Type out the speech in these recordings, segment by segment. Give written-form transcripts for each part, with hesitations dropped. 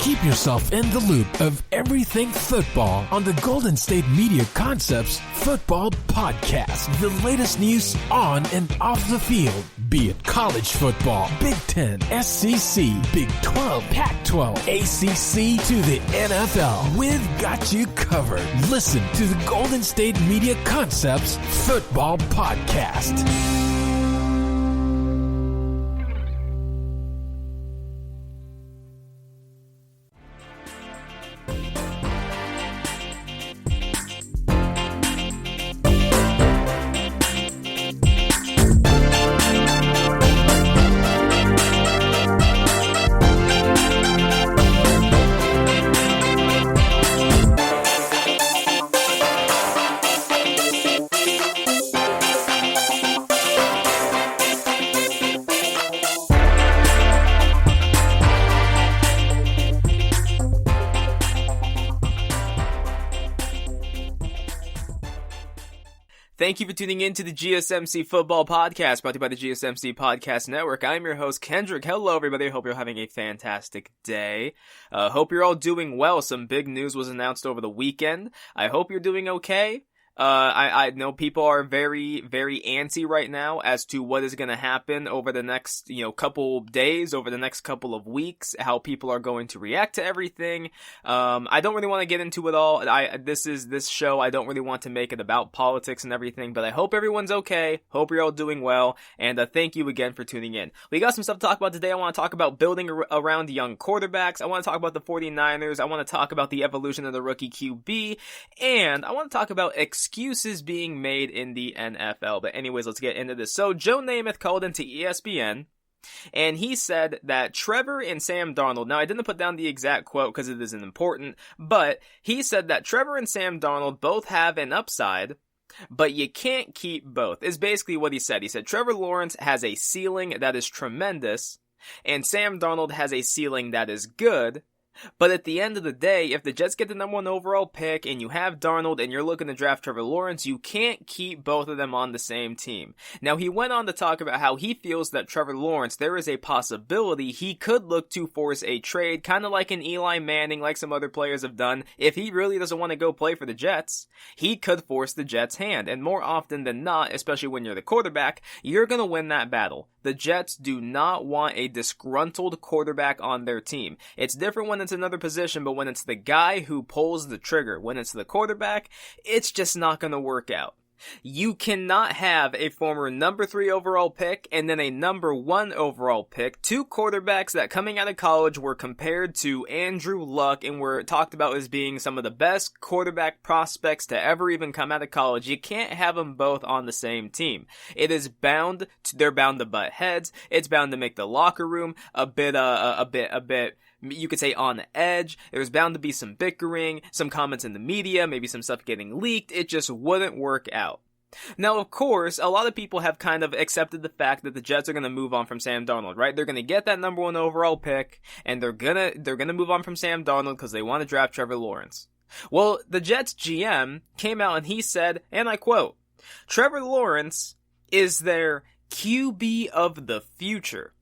Keep yourself in the loop of everything football on the Golden State Media Concepts Football Podcast. The latest news on and off the field, be it college football, Big Ten, SEC, Big 12, Pac-12, ACC to the NFL. We've got you covered. Listen to the Golden State Media Concepts Football Podcast. Thank you for tuning in to the GSMC Football Podcast, brought to you by the GSMC Podcast Network. I'm your host, Kendrick. Hello, everybody. Hope you're having a fantastic day. Hope you're all doing well. Some big news was announced over the weekend. I hope you're doing okay. I know people are very, very antsy right now as to what is going to happen over the next, couple days, over the next couple of weeks, how people are going to react to everything. I don't really want to get into it all. This show, I don't really want to make it about politics and everything, but I hope everyone's okay. Hope you're all doing well. And, thank you again for tuning in. We got some stuff to talk about today. I want to talk about building around young quarterbacks. I want to talk about the 49ers. I want to talk about the evolution of the rookie QB. And I want to talk about excuses being made in the NFL. But anyways, let's get into this. So Joe Namath called into ESPN, and he said that Trevor and Sam Darnold, now I didn't put down the exact quote because it isn't important, but he said that Trevor and Sam Darnold both have an upside, but you can't keep both, is basically what he said. He said Trevor Lawrence has a ceiling that is tremendous, and Sam Darnold has a ceiling that is good. But at the end of the day, if the Jets get the number 1 overall pick and you have Darnold and you're looking to draft Trevor Lawrence, you can't keep both of them on the same team. Now, he went on to talk about how he feels that Trevor Lawrence, there is a possibility he could look to force a trade, kind of like an Eli Manning, like some other players have done. If he really doesn't want to go play for the Jets, he could force the Jets' hand. And more often than not, especially when you're the quarterback, you're going to win that battle. The Jets do not want a disgruntled quarterback on their team. It's different when it's another position, but when it's the guy who pulls the trigger, when it's the quarterback, it's just not going to work out. You cannot have a former number 3 overall pick and then a number 1 overall pick, 2 quarterbacks that coming out of college were compared to Andrew Luck and were talked about as being some of the best quarterback prospects to ever even come out of college. You can't have them both on the same team. They're bound to butt heads. It's bound to make the locker room a bit, you could say on edge. There's bound to be some bickering, some comments in the media, maybe some stuff getting leaked. It just wouldn't work out. Now, of course, a lot of people have kind of accepted the fact that the Jets are going to move on from Sam Darnold, right? They're going to get that number 1 overall pick, and they're going to move on from Sam Darnold because they want to draft Trevor Lawrence. Well, the Jets GM came out and he said, and I quote, Trevor Lawrence is their QB of the future.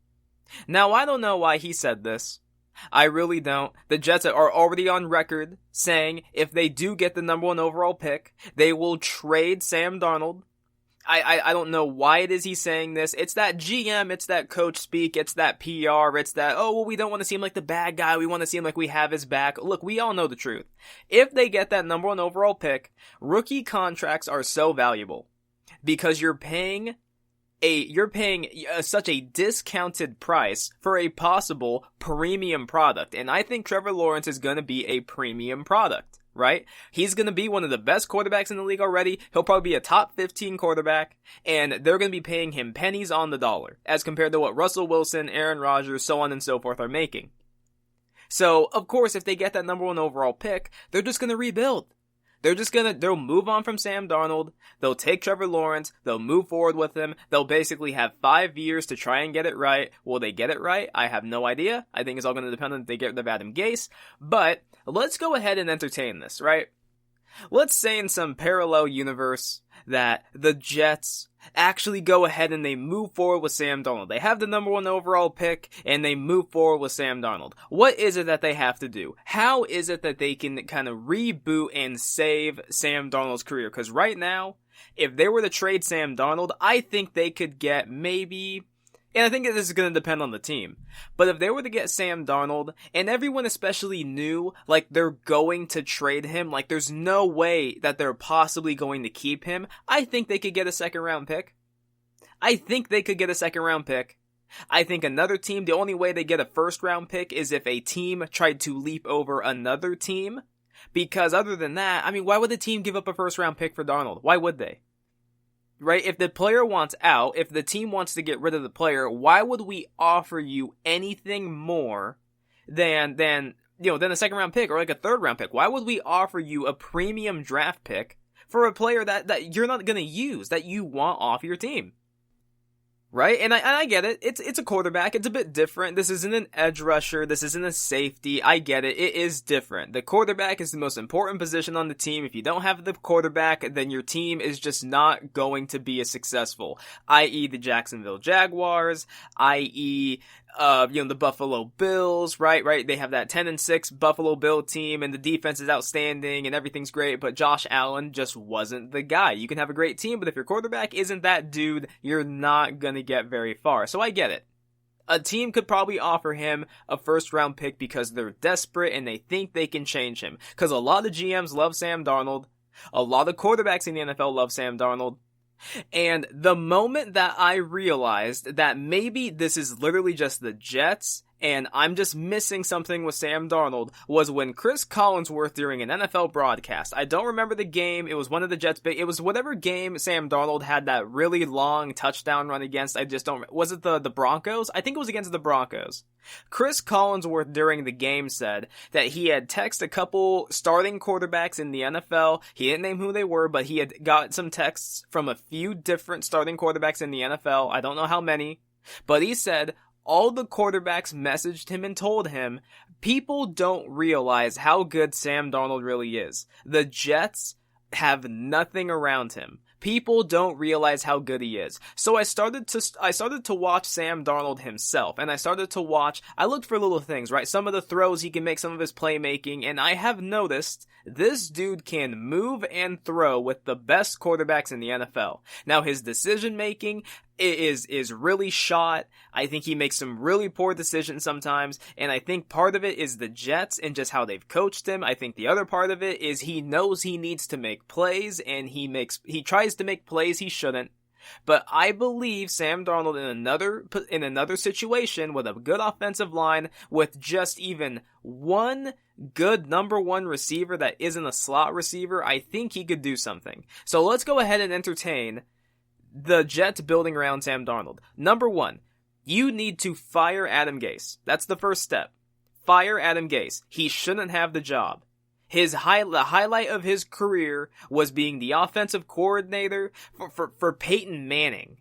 Now, I don't know why he said this. I really don't. The Jets are already on record saying if they do get the number 1 overall pick, they will trade Sam Darnold. I don't know why it is he's saying this. It's that GM, it's that coach speak, it's that PR, it's that, we don't want to seem like the bad guy, we want to seem like we have his back. Look, we all know the truth. If they get that number 1 overall pick, rookie contracts are so valuable because you're paying such a discounted price for a possible premium product. And I think Trevor Lawrence is going to be a premium product, right? He's going to be one of the best quarterbacks in the league already. He'll probably be a top 15 quarterback, and they're going to be paying him pennies on the dollar as compared to what Russell Wilson, Aaron Rodgers, so on and so forth are making. So, of course, if they get that number 1 overall pick, they're just going to rebuild. They'll move on from Sam Darnold, they'll take Trevor Lawrence, they'll move forward with him, they'll basically have 5 years to try and get it right. Will they get it right? I have no idea. I think it's all going to depend on if they get rid of Adam Gase, but let's go ahead and entertain this, right? let's say in some parallel universe that the Jets actually go ahead and they move forward with Sam Darnold. They have the number 1 overall pick and they move forward with Sam Darnold. What is it that they have to do? How is it that they can kind of reboot and save Sam Darnold's career? Because right now, if they were to trade Sam Darnold, I think they could get maybe... And I think this is going to depend on the team. But if they were to get Sam Darnold, and everyone especially knew, like, they're going to trade him, like, there's no way that they're possibly going to keep him, I think they could get a second-round pick. I think another team, the only way they get a first-round pick is if a team tried to leap over another team. Because other than that, I mean, why would the team give up a first-round pick for Darnold? Why would they? Right? If the player wants out, if the team wants to get rid of the player, why would we offer you anything more than a second round pick or like a third round pick? Why would we offer you a premium draft pick for a player that you're not going to use, that you want off your team? Right? And I get it. It's a quarterback. It's a bit different. This isn't an edge rusher. This isn't a safety. I get it. It is different. The quarterback is the most important position on the team. If you don't have the quarterback, then your team is just not going to be as successful. I.e. the Jacksonville Jaguars, i.e. The Buffalo Bills, right? They have that 10-6 Buffalo Bill team and the defense is outstanding and everything's great, but Josh Allen just wasn't the guy. You can have a great team, but if your quarterback isn't that dude, you're not gonna get very far. So I get it. A team could probably offer him a first round pick because they're desperate and they think they can change him. Because a lot of GMs love Sam Darnold. A lot of quarterbacks in the NFL love Sam Darnold. And the moment that I realized that maybe this is literally just the Jets and I'm just missing something with Sam Darnold was when Chris Collinsworth during an NFL broadcast, I don't remember the game, it was one of the Jets, it was whatever game Sam Darnold had that really long touchdown run against, I just don't, was it the Broncos? I think it was against the Broncos. Chris Collinsworth during the game said that he had texted a couple starting quarterbacks in the NFL. He didn't name who they were, but he had got some texts from a few different starting quarterbacks in the NFL. I don't know how many, but he said all the quarterbacks messaged him and told him, people don't realize how good Sam Darnold really is. The Jets have nothing around him. People don't realize how good he is. So I started to watch Sam Darnold himself, and I looked for little things, right? Some of the throws he can make, some of his playmaking, and I have noticed this dude can move and throw with the best quarterbacks in the NFL. Now his decision making is really shot. I think he makes some really poor decisions sometimes, and I think part of it is the Jets and just how they've coached him. I think the other part of it is he knows he needs to make plays, and he tries to make plays he shouldn't. But I believe Sam Darnold in another situation with a good offensive line, with just even one good number 1 receiver that isn't a slot receiver, I think he could do something. So let's go ahead and entertain the Jets building around Sam Darnold. Number 1, you need to fire Adam Gase. That's the first step. Fire Adam Gase. He shouldn't have the job. The highlight of his career was being the offensive coordinator for Peyton Manning.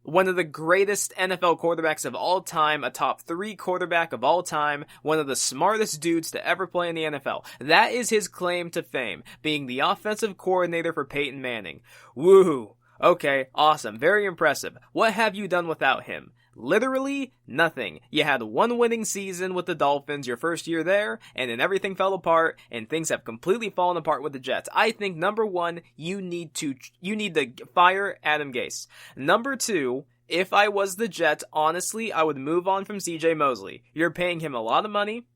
One of the greatest NFL quarterbacks of all time, a top 3 quarterback of all time, one of the smartest dudes to ever play in the NFL. That is his claim to fame, being the offensive coordinator for Peyton Manning. Woo! Okay, awesome, very impressive. What have you done without him? Literally nothing. You had one winning season with the Dolphins your first year there, and then everything fell apart, and things have completely fallen apart with the Jets. I think number 1, you need to fire Adam Gase. Number 2, if I was the Jets, honestly, I would move on from CJ Mosley. You're paying him a lot of money.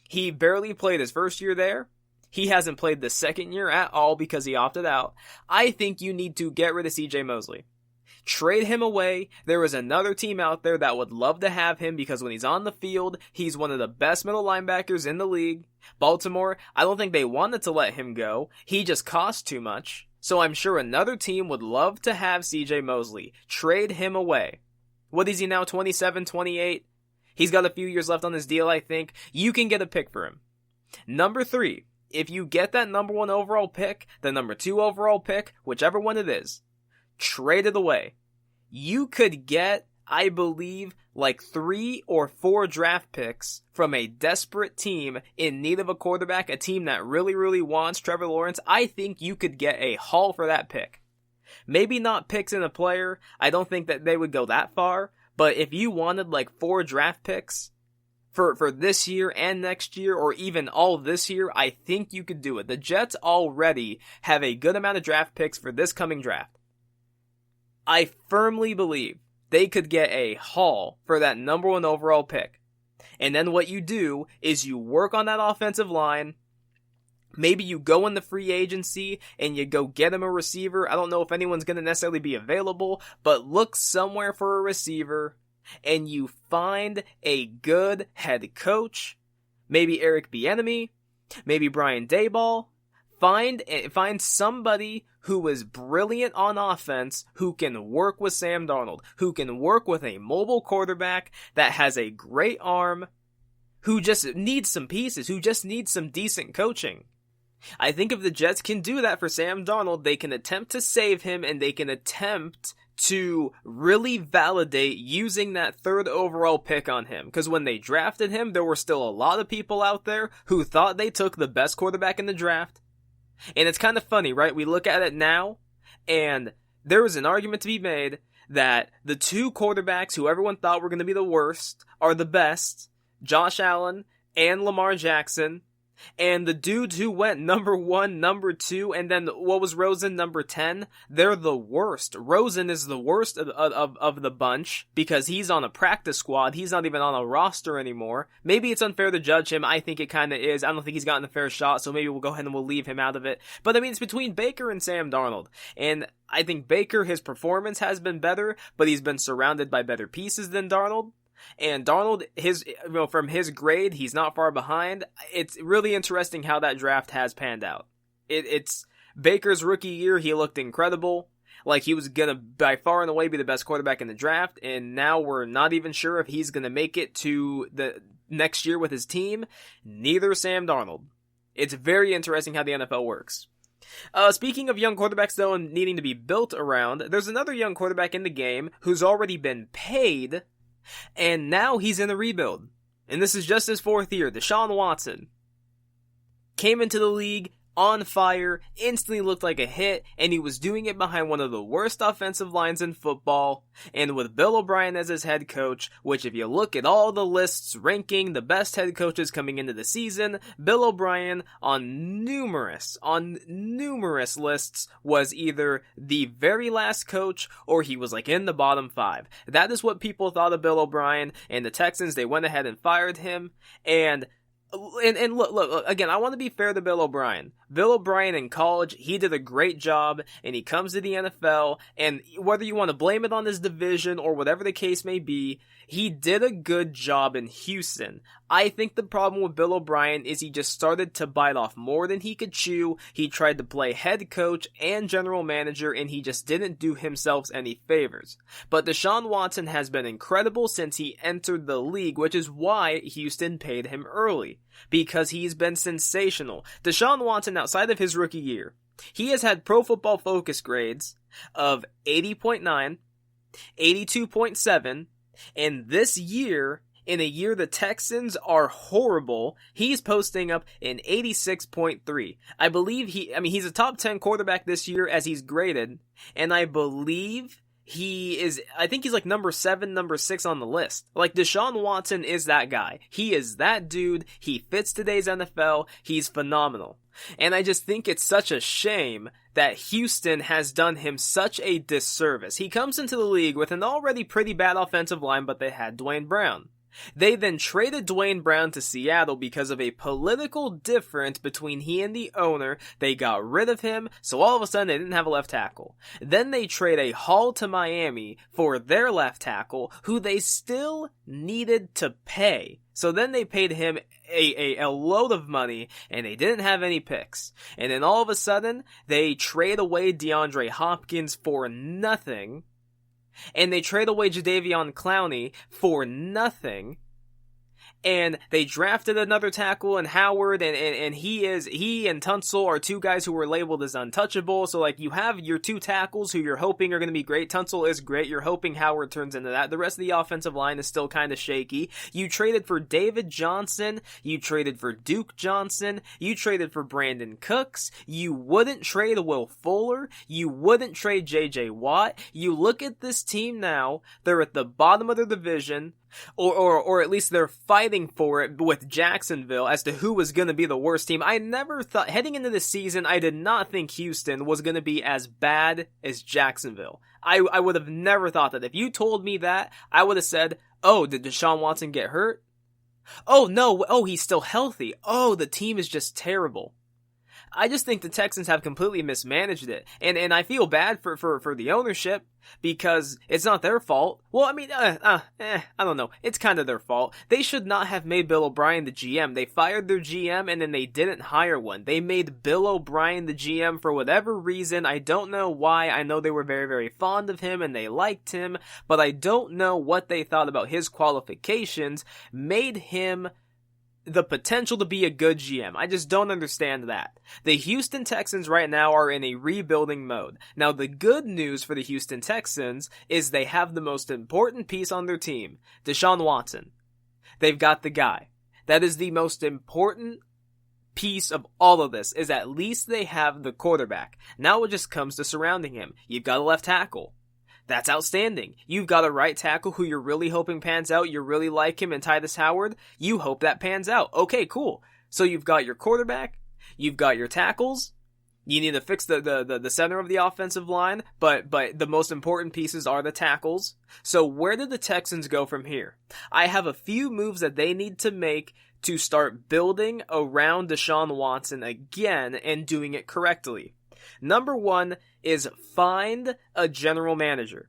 He barely played his first year there. He hasn't played the second year at all because he opted out. I think you need to get rid of CJ Mosley. Trade him away. There is another team out there that would love to have him because when he's on the field, he's one of the best middle linebackers in the league. Baltimore, I don't think they wanted to let him go. He just cost too much. So I'm sure another team would love to have CJ Mosley. Trade him away. What is he now, 27, 28? He's got a few years left on his deal, I think. You can get a pick for him. Number 3, if you get that number 1 overall pick, the number 2 overall pick, whichever one it is, trade it away. You could get I believe, like 3 or 4 draft picks from a desperate team in need of a quarterback, a team that really, really wants Trevor Lawrence, I think you could get a haul for that pick. Maybe not picks in a player. I don't think that they would go that far. But if you wanted like 4 draft picks for this year and next year, or even all this year, I think you could do it. The Jets already have a good amount of draft picks for this coming draft. I firmly believe they could get a haul for that number 1 overall pick. And then what you do is you work on that offensive line. Maybe you go in the free agency and you go get him a receiver. I don't know if anyone's going to necessarily be available, but look somewhere for a receiver and you find a good head coach. Maybe Eric Bieniemy, maybe Brian Daboll. Find somebody who is brilliant on offense, who can work with Sam Darnold, who can work with a mobile quarterback that has a great arm, who just needs some pieces, who just needs some decent coaching. I think if the Jets can do that for Sam Darnold, they can attempt to save him and they can attempt to really validate using that 3rd overall pick on him. Because when they drafted him, there were still a lot of people out there who thought they took the best quarterback in the draft. And it's kind of funny, right? We look at it now, and there was an argument to be made that the 2 quarterbacks who everyone thought were going to be the worst are the best, Josh Allen and Lamar Jackson. And the dudes who went number 1, number 2, and then what was Rosen, number 10? They're the worst. Rosen is the worst of the bunch because he's on a practice squad. He's not even on a roster anymore. Maybe it's unfair to judge him. I think it kind of is. I don't think he's gotten a fair shot, so maybe we'll go ahead and we'll leave him out of it. But I mean, it's between Baker and Sam Darnold. And I think Baker, his performance has been better, but he's been surrounded by better pieces than Darnold. And Darnold, from his grade, he's not far behind. It's really interesting how that draft has panned out. It's Baker's rookie year, he looked incredible. Like he was gonna by far and away be the best quarterback in the draft, and now we're not even sure if he's gonna make it to the next year with his team. Neither Sam Darnold. It's very interesting how the NFL works. Speaking of young quarterbacks though and needing to be built around, there's another young quarterback in the game who's already been paid, and now he's in a rebuild. And this is just his 4th year. Deshaun Watson came into the league on fire, instantly looked like a hit, and he was doing it behind one of the worst offensive lines in football, and with Bill O'Brien as his head coach, which if you look at all the lists ranking the best head coaches coming into the season, Bill O'Brien on numerous lists was either the very last coach or he was like in the bottom 5. That is what people thought of Bill O'Brien, and the Texans, they went ahead and fired him, and look, again, I want to be fair to Bill O'Brien. Bill O'Brien in college, he did a great job, and he comes to the NFL, and whether you want to blame it on his division or whatever the case may be, he did a good job in Houston. I think the problem with Bill O'Brien is he just started to bite off more than he could chew. He tried to play head coach and general manager, and he just didn't do himself any favors. But Deshaun Watson has been incredible since he entered the league, which is why Houston paid him early, because he's been sensational. Deshaun Watson, outside of his rookie year, he has had Pro Football Focus grades of 80.9, 82.7, and this year, in a year the Texans are horrible, he's posting up an 86.3. I believe he's a top 10 quarterback this year as he's graded, and I believe I think he's like number 7, number 6 on the list. Like, Deshaun Watson is that guy. He is that dude. He fits today's NFL. He's phenomenal. And I just think it's such a shame that Houston has done him such a disservice. He comes into the league with an already pretty bad offensive line, but they had Dwayne Brown. They then traded Dwayne Brown to Seattle because of a political difference between he and the owner. They got rid of him, so all of a sudden they didn't have a left tackle. Then they trade a haul to Miami for their left tackle, who they still needed to pay. So then they paid him a load of money, and they didn't have any picks. And then all of a sudden, they trade away DeAndre Hopkins for nothing. And they trade away Jadeveon Clowney for nothing. and they drafted another tackle in Howard, and he and Tunsil are two guys who were labeled as untouchable. So like you have your two tackles who you're hoping are going to be great. Tunsil is great. You're hoping Howard turns into that. The rest of the offensive line is still kind of shaky. You traded for David Johnson. You traded for Duke Johnson. You traded for Brandon Cooks. You wouldn't trade Will Fuller. You wouldn't trade JJ Watt. You look at this team now, they're at the bottom of the division, or at least they're fighting for it with Jacksonville as to who was going to be the worst team. I never thought, heading into this season, I did not think Houston was going to be as bad as Jacksonville. I would have never thought that. If you told me that, I would have said, oh, did Deshaun Watson get hurt? Oh, no. Oh, he's still healthy. Oh, the team is just terrible. I just think the Texans have completely mismanaged it. And I feel bad for the ownership because it's not their fault. Well, I mean, I don't know. It's kind of their fault. They should not have made Bill O'Brien the GM. They fired their GM and then they didn't hire one. They made Bill O'Brien the GM for whatever reason. I don't know why. I know they were very, very fond of him and they liked him, but I don't know what they thought about his qualifications made him the potential to be a good GM. I just don't understand that. The Houston Texans right now are in a rebuilding mode. Now, the good news for the Houston Texans is they have the most important piece on their team, Deshaun Watson. They've got the guy. That is the most important piece of all of this, is at least they have the quarterback. Now it just comes to surrounding him. You've got a left tackle. That's outstanding. You've got a right tackle who you're really hoping pans out. You really like him, and Titus Howard. You hope that pans out. Okay, cool. So you've got your quarterback. You've got your tackles. You need to fix the center of the offensive line, but the most important pieces are the tackles. So where did the Texans go from here? I have a few moves that they need to make to start building around Deshaun Watson again and doing it correctly. Number one is find a general manager.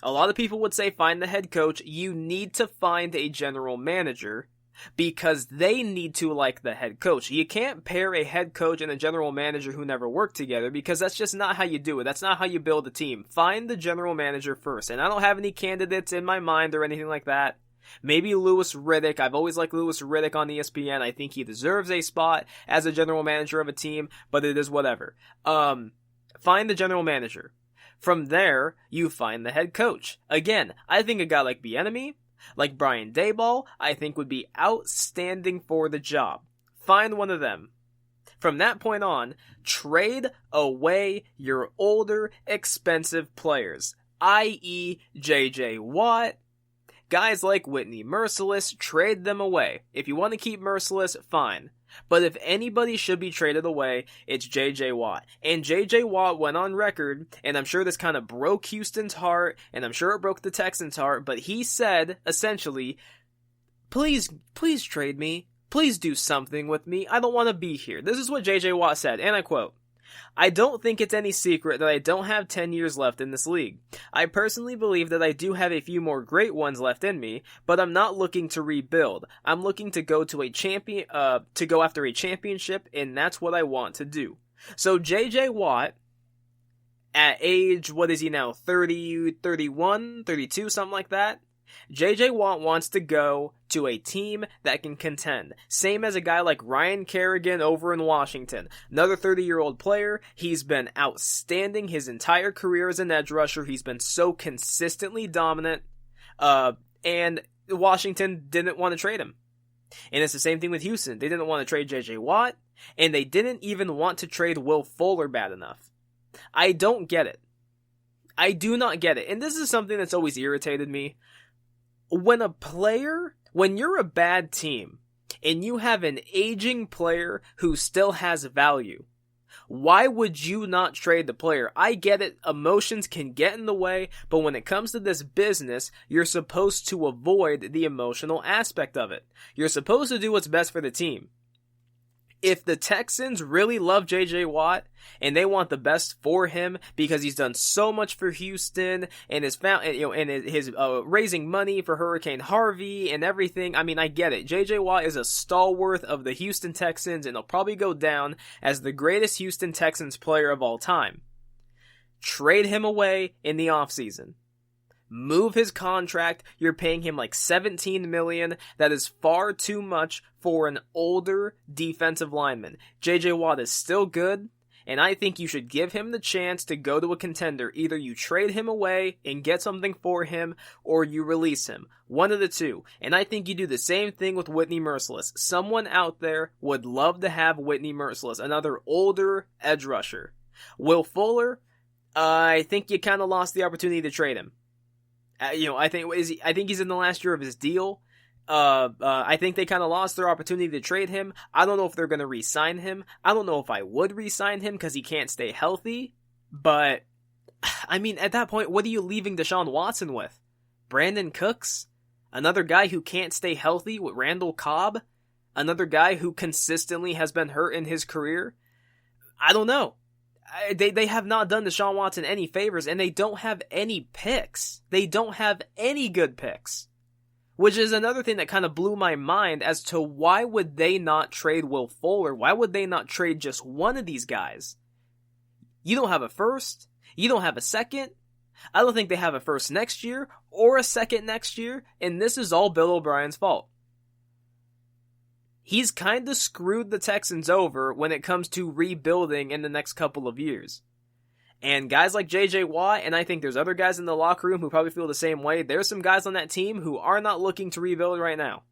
A lot of people would say find the head coach. You need to find a general manager because they need to like the head coach. You can't pair a head coach and a general manager who never worked together because that's just not how you do it. That's not how you build a team. Find the general manager first. And I don't have any candidates in my mind or anything like that. Maybe Louis Riddick. I've always liked Louis Riddick on ESPN. I think he deserves a spot as a general manager of a team, but it is whatever. Find the general manager. From there, you find the head coach. Again, I think a guy like Bieniemy, like Brian Daboll, I think would be outstanding for the job. Find one of them. From that point on, trade away your older, expensive players, i.e. JJ Watt. Guys like Whitney Merciless, trade them away. If you want to keep Merciless, fine. But if anybody should be traded away, it's JJ Watt. And JJ Watt went on record, and I'm sure this kind of broke Houston's heart, and I'm sure it broke the Texans' heart, but he said, essentially, please trade me. Please do something with me. I don't want to be here. This is what JJ Watt said, and I quote, I don't think it's any secret that I don't have 10 years left in this league. I personally believe that I do have a few more great ones left in me, but I'm not looking to rebuild. I'm looking to go to go after a championship, and that's what I want to do. So JJ Watt, at age, what is he now, 30, 31, 32, something like that? JJ Watt wants to go to a team that can contend. Same as a guy like Ryan Kerrigan over in Washington. Another 30-year-old player. He's been outstanding his entire career as an edge rusher. He's been so consistently dominant. And Washington didn't want to trade him. And it's the same thing with Houston. They didn't want to trade JJ Watt. And they didn't even want to trade Will Fuller bad enough. I don't get it. I do not get it. And this is something that's always irritated me. When you're a bad team, and you have an aging player who still has value, why would you not trade the player? I get it, emotions can get in the way, but when it comes to this business, you're supposed to avoid the emotional aspect of it. You're supposed to do what's best for the team. If the Texans really love JJ Watt and they want the best for him because he's done so much for Houston and his raising money for Hurricane Harvey and everything, I mean, I get it. JJ Watt is a stalwart of the Houston Texans and he'll probably go down as the greatest Houston Texans player of all time. Trade him away in the offseason. Move his contract. You're paying him like $17 million. That is far too much for an older defensive lineman. JJ Watt is still good, and I think you should give him the chance to go to a contender. Either you trade him away and get something for him, or you release him. One of the two. And I think you do the same thing with Whitney Mercilus. Someone out there would love to have Whitney Mercilus, another older edge rusher. Will Fuller, I think you kind of lost the opportunity to trade him. I think he's in the last year of his deal. I think they kind of lost their opportunity to trade him. I don't know if they're going to re-sign him. I don't know if I would re-sign him because he can't stay healthy. But, I mean, at that point, what are you leaving Deshaun Watson with? Brandon Cooks? Another guy who can't stay healthy with Randall Cobb? Another guy who consistently has been hurt in his career? I don't know. They have not done Deshaun Watson any favors, and they don't have any picks. They don't have any good picks. Which is another thing that kind of blew my mind as to why would they not trade Will Fuller? Why would they not trade just one of these guys? You don't have a first. You don't have a second. I don't think they have a first next year or a second next year, and this is all Bill O'Brien's fault. He's kind of screwed the Texans over when it comes to rebuilding in the next couple of years. And guys like JJ Watt, and I think there's other guys in the locker room who probably feel the same way, there's some guys on that team who are not looking to rebuild right now.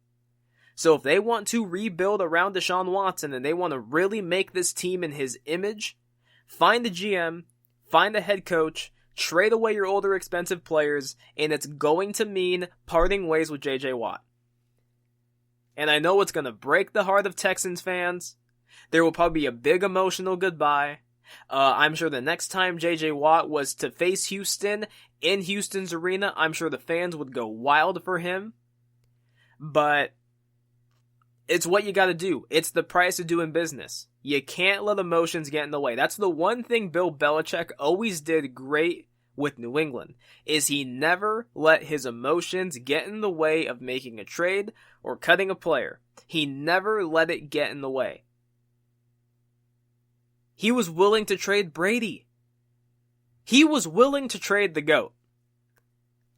So if they want to rebuild around Deshaun Watson and they want to really make this team in his image, find a GM, find a head coach, trade away your older expensive players, and it's going to mean parting ways with JJ Watt. And I know it's going to break the heart of Texans fans. There will probably be a big emotional goodbye. I'm sure the next time JJ Watt was to face Houston in Houston's arena, I'm sure the fans would go wild for him. But it's what you got to do. It's the price of doing business. You can't let emotions get in the way. That's the one thing Bill Belichick always did great with New England, is he never let his emotions get in the way of making a trade or cutting a player. He never let it get in the way. He was willing to trade Brady. He was willing to trade the GOAT.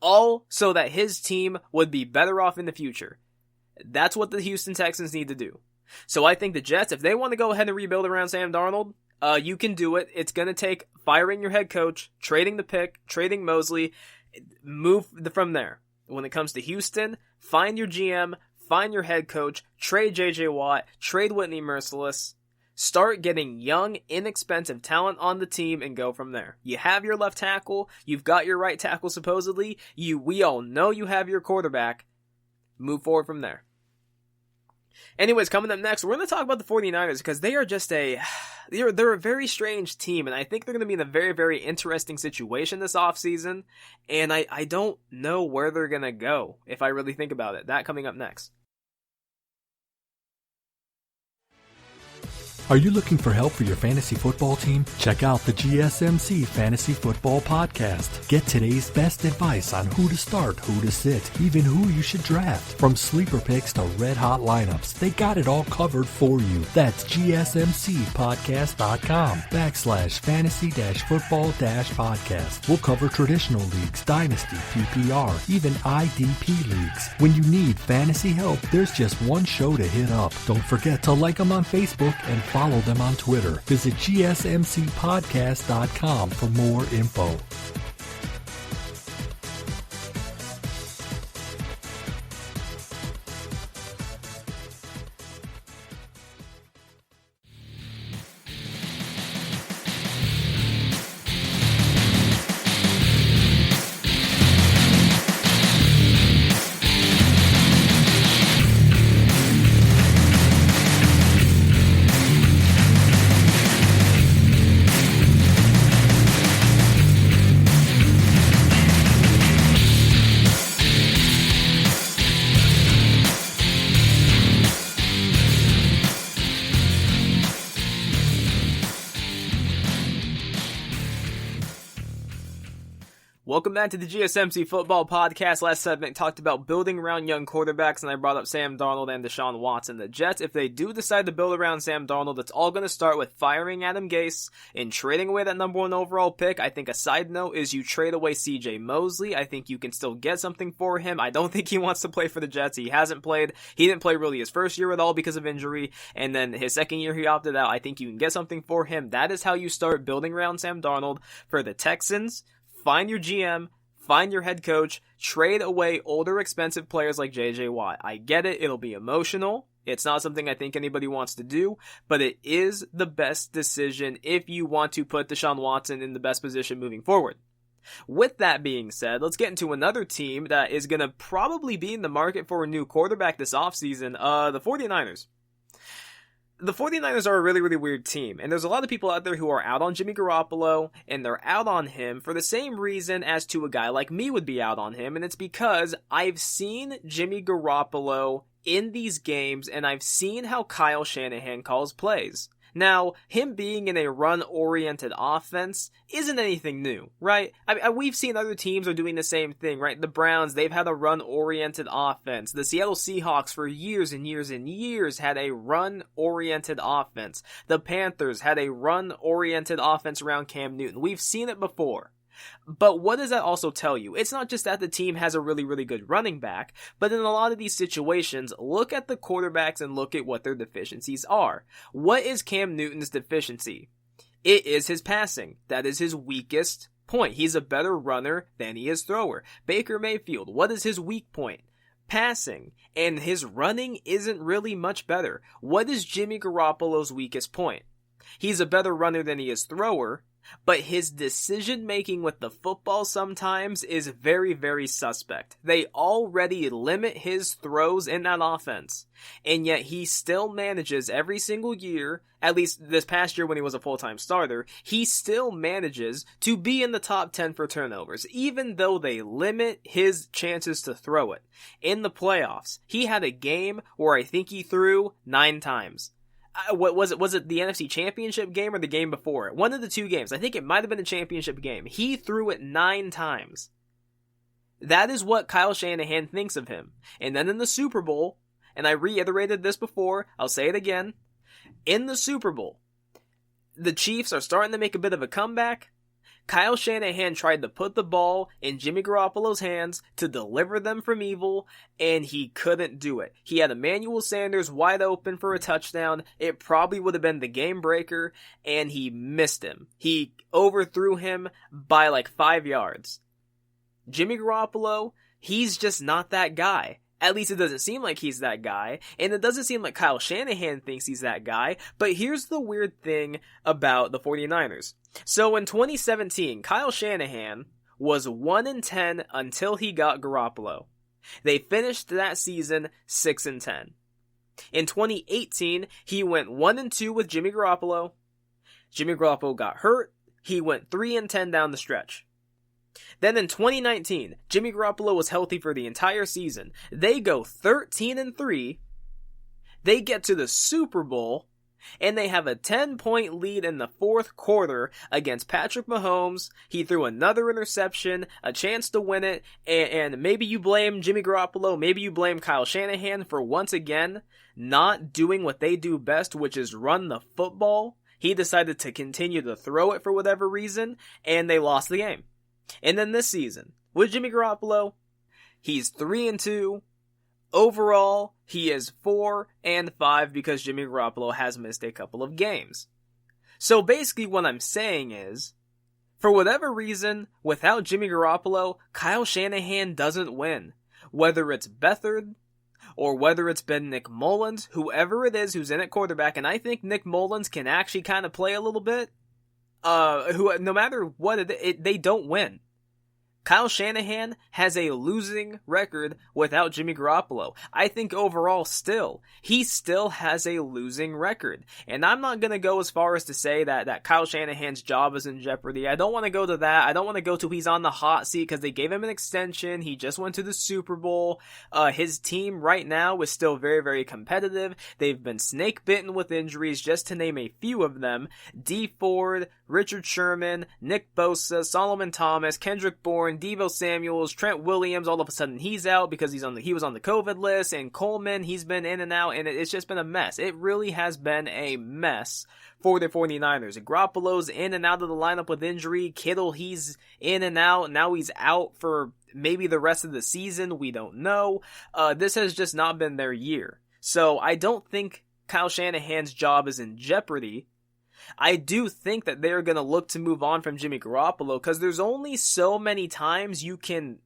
All so that his team would be better off in the future. That's what the Houston Texans need to do. So I think the Jets, if they want to go ahead and rebuild around Sam Darnold, you can do it. It's going to take firing your head coach, trading the pick, trading Mosley, move from there. When it comes to Houston, find your GM, find your head coach, trade JJ Watt, trade Whitney Mercilus, start getting young, inexpensive talent on the team and go from there. You have your left tackle, you've got your right tackle supposedly, we all know you have your quarterback. Move forward from there. Anyways, coming up next, we're going to talk about the 49ers because they are just they're a very strange team, and I think they're going to be in a very, very interesting situation this offseason, and I don't know where they're going to go if I really think about it. That coming up next. Are you looking for help for your fantasy football team? Check out the GSMC Fantasy Football Podcast. Get today's best advice on who to start, who to sit, even who you should draft. From sleeper picks to red hot lineups, they got it all covered for you. That's gsmcpodcast.com/fantasy-football-podcast. We'll cover traditional leagues, dynasty, PPR, even IDP leagues. When you need fantasy help, there's just one show to hit up. Don't forget to like them on Facebook and follow them on Twitter. Visit gsmcpodcast.com for more info. Welcome back to the GSMC Football Podcast. Last segment talked about building around young quarterbacks, and I brought up Sam Darnold and Deshaun Watson. The Jets, if they do decide to build around Sam Darnold, it's all going to start with firing Adam Gase and trading away that number 1 overall pick. I think a side note is you trade away CJ Mosley. I think you can still get something for him. I don't think he wants to play for the Jets. He hasn't played. He didn't play really his first year at all because of injury, and then his second year he opted out. I think you can get something for him. That is how you start building around Sam Darnold. For the Texans, find your GM, find your head coach, trade away older expensive players like JJ Watt. I get it, it'll be emotional. It's not something I think anybody wants to do, but it is the best decision if you want to put Deshaun Watson in the best position moving forward. With that being said, let's get into another team that is going to probably be in the market for a new quarterback this offseason, the 49ers. The 49ers are a really, really weird team, and there's a lot of people out there who are out on Jimmy Garoppolo, and they're out on him for the same reason as to a guy like me would be out on him, and it's because I've seen Jimmy Garoppolo in these games, and I've seen how Kyle Shanahan calls plays. Now, him being in a run-oriented offense isn't anything new, right? We've seen other teams are doing the same thing, right? The Browns, they've had a run-oriented offense. The Seattle Seahawks for years and years and years had a run-oriented offense. The Panthers had a run-oriented offense around Cam Newton. We've seen it before. But what does that also tell you? It's not just that the team has a really, really good running back, but in a lot of these situations, look at the quarterbacks and look at what their deficiencies are. What is Cam Newton's deficiency? It is his passing. That is his weakest point. He's a better runner than he is thrower. Baker Mayfield, what is his weak point? Passing. And his running isn't really much better. What is Jimmy Garoppolo's weakest point? He's a better runner than he is thrower, but his decision-making with the football sometimes is very, very suspect. They already limit his throws in that offense, and yet he still manages every single year, at least this past year when he was a full-time starter, he still manages to be in the top 10 for turnovers, even though they limit his chances to throw it. In the playoffs, he had a game where I think he threw 9 times. What was it? Was it the NFC Championship game or the game before it? One of the two games. I think it might have been a championship game. He threw it 9 times. That is what Kyle Shanahan thinks of him. And then in the Super Bowl, and I reiterated this before, I'll say it again. In the Super Bowl, the Chiefs are starting to make a bit of a comeback. Kyle Shanahan tried to put the ball in Jimmy Garoppolo's hands to deliver them from evil, and he couldn't do it. He had Emmanuel Sanders wide open for a touchdown. It probably would have been the game breaker, and he missed him. He overthrew him by like 5 yards. Jimmy Garoppolo, he's just not that guy. At least it doesn't seem like he's that guy, and it doesn't seem like Kyle Shanahan thinks he's that guy, but here's the weird thing about the 49ers. So in 2017, Kyle Shanahan was 1-10 until he got Garoppolo. They finished that season 6-10. In 2018, he went 1-2 with Jimmy Garoppolo. Jimmy Garoppolo got hurt. He went 3-10 down the stretch. Then in 2019, Jimmy Garoppolo was healthy for the entire season. They go 13-3. They get to the Super Bowl, and they have a 10-point lead in the fourth quarter against Patrick Mahomes. He threw another interception, a chance to win it, and maybe you blame Jimmy Garoppolo, maybe you blame Kyle Shanahan for once again not doing what they do best, which is run the football. He decided to continue to throw it for whatever reason, and they lost the game. And then this season, with Jimmy Garoppolo, he's 3-2. Overall, he is 4-5 because Jimmy Garoppolo has missed a couple of games. So basically what I'm saying is, for whatever reason, without Jimmy Garoppolo, Kyle Shanahan doesn't win. Whether it's Beathard, or whether it's been Nick Mullins, whoever it is who's in at quarterback, and I think Nick Mullins can actually kind of play a little bit, no matter what, they don't win. Kyle Shanahan has a losing record without Jimmy Garoppolo. I think overall he still has a losing record. And I'm not going to go as far as to say that Kyle Shanahan's job is in jeopardy. I don't want to go to that. I don't want to go to he's on the hot seat because they gave him an extension. He just went to the Super Bowl. His team right now is still very, very competitive. They've been snake bitten with injuries, just to name a few of them. Dee Ford, Richard Sherman, Nick Bosa, Solomon Thomas, Kendrick Bourne, Osborne, Deebo Samuels, Trent Williams, all of a sudden he's out because he was on the COVID list, and Coleman, he's been in and out, and it's just been a mess. It really has been a mess for the 49ers. Garoppolo's in and out of the lineup with injury. Kittle, he's in and out. Now he's out for maybe the rest of the season. We don't know. This has just not been their year. So I don't think Kyle Shanahan's job is in jeopardy. I do think that they're going to look to move on from Jimmy Garoppolo because there's only so many times you can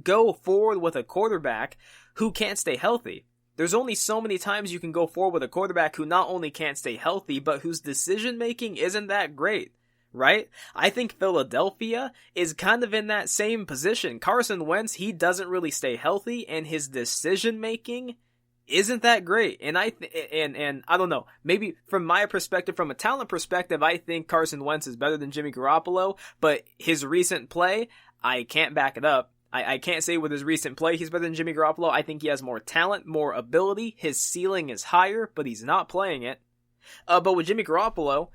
go forward with a quarterback who can't stay healthy. There's only so many times you can go forward with a quarterback who not only can't stay healthy, but whose decision-making isn't that great, right? I think Philadelphia is kind of in that same position. Carson Wentz, he doesn't really stay healthy, and his decision-making isn't that great. And I don't know, maybe from my perspective, from a talent perspective, I think Carson Wentz is better than Jimmy Garoppolo, but his recent play, I can't back it up. I can't say with his recent play he's better than Jimmy Garoppolo. I think he has more talent, more ability. His ceiling is higher, but he's not playing it. But with Jimmy Garoppolo,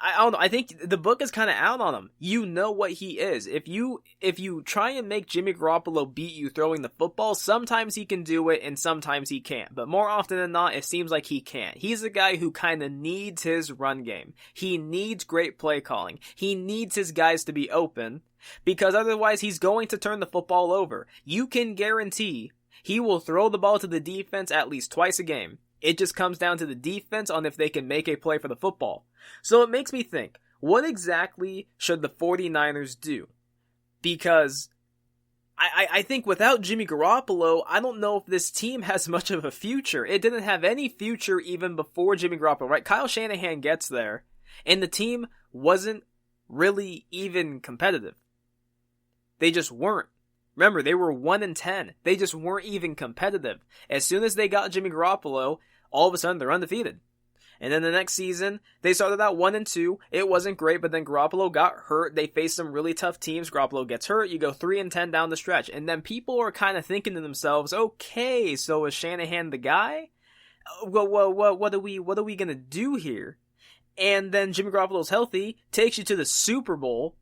I don't know. I think the book is kind of out on him. You know what he is. If you try and make Jimmy Garoppolo beat you throwing the football, sometimes he can do it and sometimes he can't. But more often than not, it seems like he can't. He's a guy who kind of needs his run game. He needs great play calling. He needs his guys to be open because otherwise he's going to turn the football over. You can guarantee he will throw the ball to the defense at least twice a game. It just comes down to the defense on if they can make a play for the football. So it makes me think, what exactly should the 49ers do? Because I think without Jimmy Garoppolo, I don't know if this team has much of a future. It didn't have any future even before Jimmy Garoppolo, right? Kyle Shanahan gets there, and the team wasn't really even competitive. They just weren't. Remember, they were 1-10. They just weren't even competitive. As soon as they got Jimmy Garoppolo, all of a sudden they're undefeated. And then the next season, they started out 1-2. It wasn't great, but then Garoppolo got hurt. They faced some really tough teams. Garoppolo gets hurt. You go 3-10 down the stretch. And then people are kind of thinking to themselves, okay, so is Shanahan the guy? Well, what are we going to do here? And then Jimmy Garoppolo's healthy, takes you to the Super Bowl.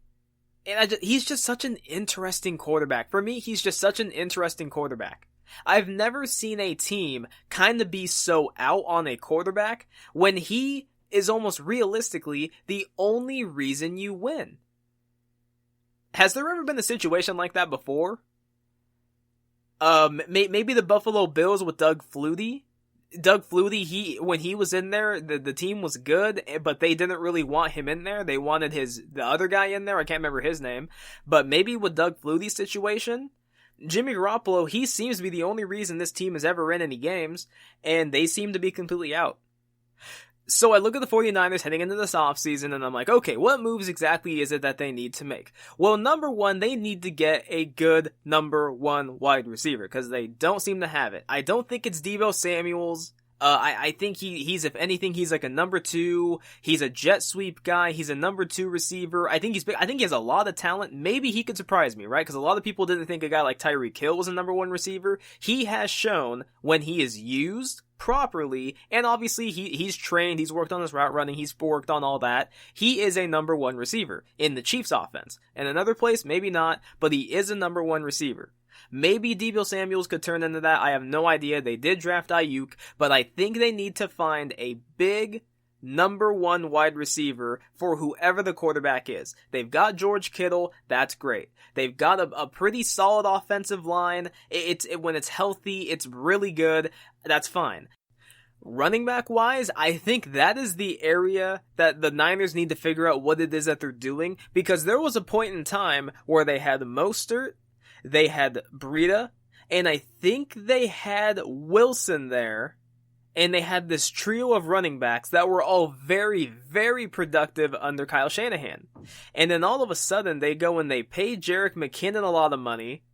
And he's just such an interesting quarterback. For me, he's just such an interesting quarterback. I've never seen a team kind of be so out on a quarterback when he is almost realistically the only reason you win. Has there ever been a situation like that before? Maybe the Buffalo Bills with Doug Flutie. Doug Flutie, when he was in there, the team was good, but they didn't really want him in there. They wanted the other guy in there. I can't remember his name. But maybe with Doug Flutie's situation, Jimmy Garoppolo, he seems to be the only reason this team has ever in any games, and they seem to be completely out. So I look at the 49ers heading into this offseason, and I'm like, okay, what moves exactly is it that they need to make? Well, number one, they need to get a good number one wide receiver, because they don't seem to have it. I don't think it's Deebo Samuels. I think he's, if anything, he's like a number two. He's a jet sweep guy. He's a number two receiver. I think he has a lot of talent. Maybe he could surprise me, right? Because a lot of people didn't think a guy like Tyreek Hill was a number one receiver. He has shown when he is used properly, and obviously he's trained, he's worked on his route running, he's worked on all that. He is a number one receiver in the Chiefs offense. In another place, maybe not, but he is a number one receiver. Maybe Deebo Samuels could turn into that. I have no idea. They did draft Ayuk, but I think they need to find a big number one wide receiver for whoever the quarterback is. They've got George Kittle. That's great. They've got a pretty solid offensive line. When it's healthy, it's really good. That's fine. Running back wise, I think that is the area that the Niners need to figure out what it is that they're doing, because there was a point in time where they had Mostert, they had Breida, and I think they had Wilson there, and they had this trio of running backs that were all very, very productive under Kyle Shanahan. And then all of a sudden, they go and they pay Jerick McKinnon a lot of money,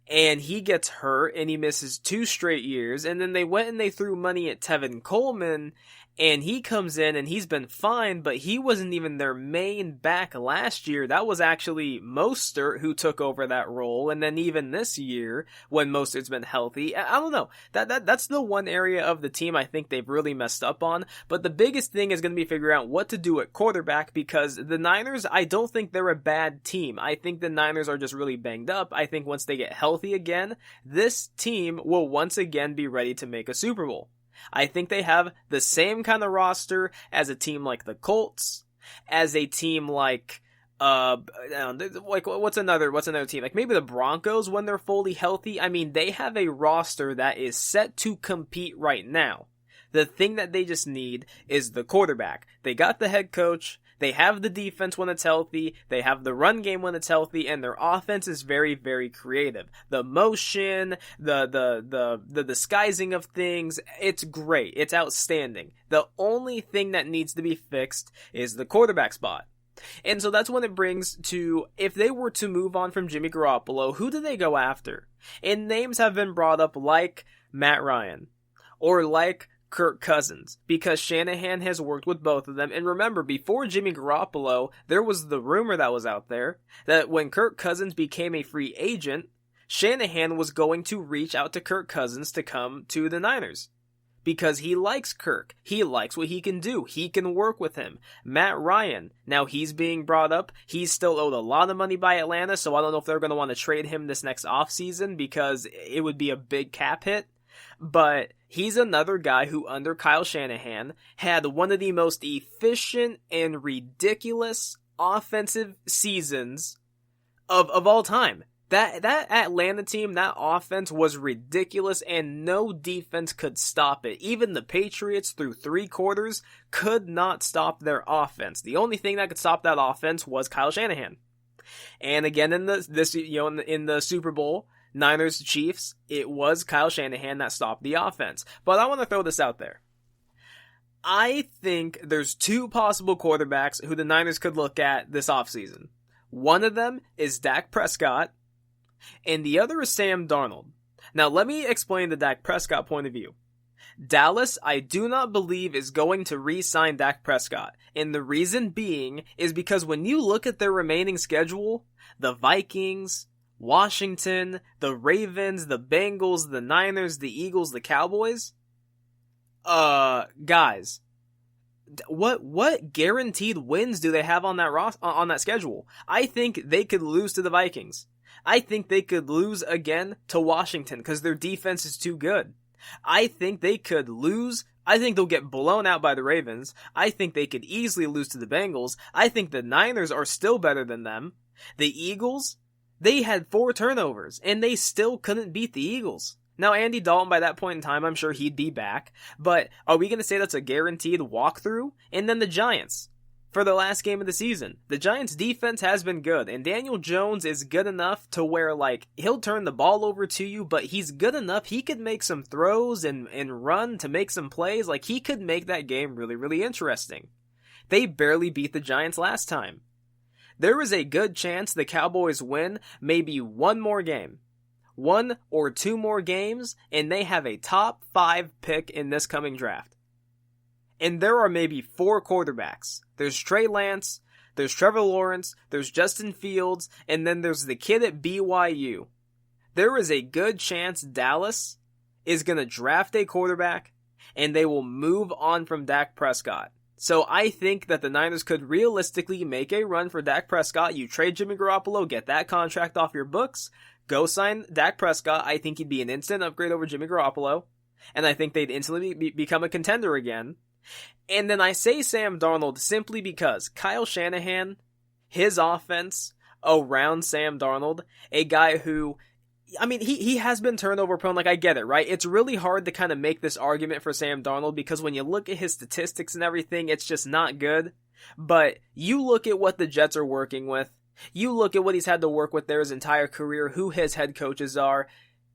and he gets hurt, and he misses 2 straight years, and then they went and they threw money at Tevin Coleman, And he comes in and he's been fine, but he wasn't even their main back last year. That was actually Mostert who took over that role. And then even this year, when Mostert's been healthy, I don't know. That's the one area of the team I think they've really messed up on. But the biggest thing is going to be figuring out what to do at quarterback, because the Niners, I don't think they're a bad team. I think the Niners are just really banged up. I think once they get healthy again, this team will once again be ready to make a Super Bowl. I think they have the same kind of roster as a team like the Colts, as a team like, what's another team? Like maybe the Broncos when they're fully healthy. I mean, they have a roster that is set to compete right now. The thing that they just need is the quarterback. They got the head coach. They have the defense when it's healthy. They have the run game when it's healthy, and their offense is very, very creative. The motion, the disguising of things, it's great. It's outstanding. The only thing that needs to be fixed is the quarterback spot. And so that's when it brings to, if they were to move on from Jimmy Garoppolo, who do they go after? And names have been brought up like Matt Ryan, or like Kirk Cousins, because Shanahan has worked with both of them. And remember, before Jimmy Garoppolo, there was the rumor that was out there that when Kirk Cousins became a free agent, Shanahan was going to reach out to Kirk Cousins to come to the Niners. Because he likes Kirk. He likes what he can do. He can work with him. Matt Ryan, now he's being brought up. He's still owed a lot of money by Atlanta, so I don't know if they're going to want to trade him this next offseason, because it would be a big cap hit. But he's another guy who, under Kyle Shanahan, had one of the most efficient and ridiculous offensive seasons of all time. That Atlanta team, that offense was ridiculous, and no defense could stop it. Even the Patriots, through 3 quarters, could not stop their offense. The only thing that could stop that offense was Kyle Shanahan. And again, in the Super Bowl, Niners Chiefs, it was Kyle Shanahan that stopped the offense. But I want to throw this out there. I think there's 2 possible quarterbacks who the Niners could look at this offseason. One of them is Dak Prescott, and the other is Sam Darnold. Now let me explain the Dak Prescott point of view. Dallas, I do not believe, is going to re-sign Dak Prescott. And the reason being is because when you look at their remaining schedule, the Vikings, Washington, the Ravens, the Bengals, the Niners, the Eagles, the Cowboys. Guys, what guaranteed wins do they have on that schedule? I think they could lose to the Vikings. I think they could lose again to Washington because their defense is too good. I think they could lose. I think they'll get blown out by the Ravens. I think they could easily lose to the Bengals. I think the Niners are still better than them. The Eagles, they had 4 turnovers, and they still couldn't beat the Eagles. Now, Andy Dalton, by that point in time, I'm sure he'd be back. But are we going to say that's a guaranteed walkthrough? And then the Giants, for the last game of the season. The Giants' defense has been good, and Daniel Jones is good enough to where, he'll turn the ball over to you, but he's good enough. He could make some throws and run to make some plays. He could make that game really, really interesting. They barely beat the Giants last time. There is a good chance the Cowboys win maybe 1 more game. 1 or 2 more games, and they have a top 5 pick in this coming draft. And there are maybe 4 quarterbacks. There's Trey Lance, there's Trevor Lawrence, there's Justin Fields, and then there's the kid at BYU. There is a good chance Dallas is going to draft a quarterback, and they will move on from Dak Prescott. So I think that the Niners could realistically make a run for Dak Prescott. You trade Jimmy Garoppolo, get that contract off your books, go sign Dak Prescott. I think he'd be an instant upgrade over Jimmy Garoppolo, and I think they'd instantly become a contender again. And then I say Sam Darnold simply because Kyle Shanahan, his offense around Sam Darnold, a guy who, he has been turnover prone. I get it, right? It's really hard to kind of make this argument for Sam Darnold because when you look at his statistics and everything, it's just not good. But you look at what the Jets are working with. You look at what he's had to work with there his entire career, who his head coaches are.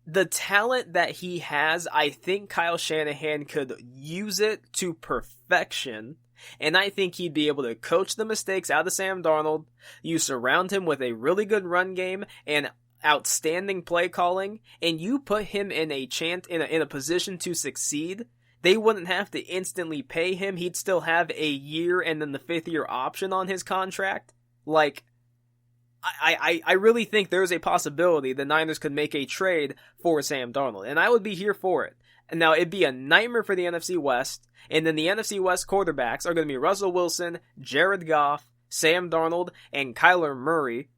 The talent that he has, I think Kyle Shanahan could use it to perfection. And I think he'd be able to coach the mistakes out of Sam Darnold. You surround him with a really good run game and outstanding play calling, and you put him in a position to succeed. they wouldn't have to instantly pay him. He'd still have a year and then the 5th year option on his contract. Like, I really think there's a possibility the Niners could make a trade for Sam Darnold, and I would be here for it. And now, it'd be a nightmare for the NFC West, and then the NFC West quarterbacks are going to be Russell Wilson, Jared Goff, Sam Darnold, and Kyler Murray.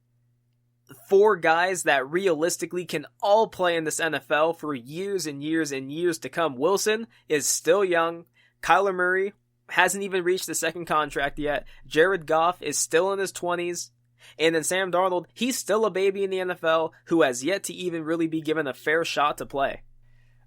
4 guys that realistically can all play in this NFL for years and years and years to come. Wilson is still young. Kyler Murray hasn't even reached the second contract yet. Jared Goff is still in his 20s. And then Sam Darnold, he's still a baby in the NFL who has yet to even really be given a fair shot to play.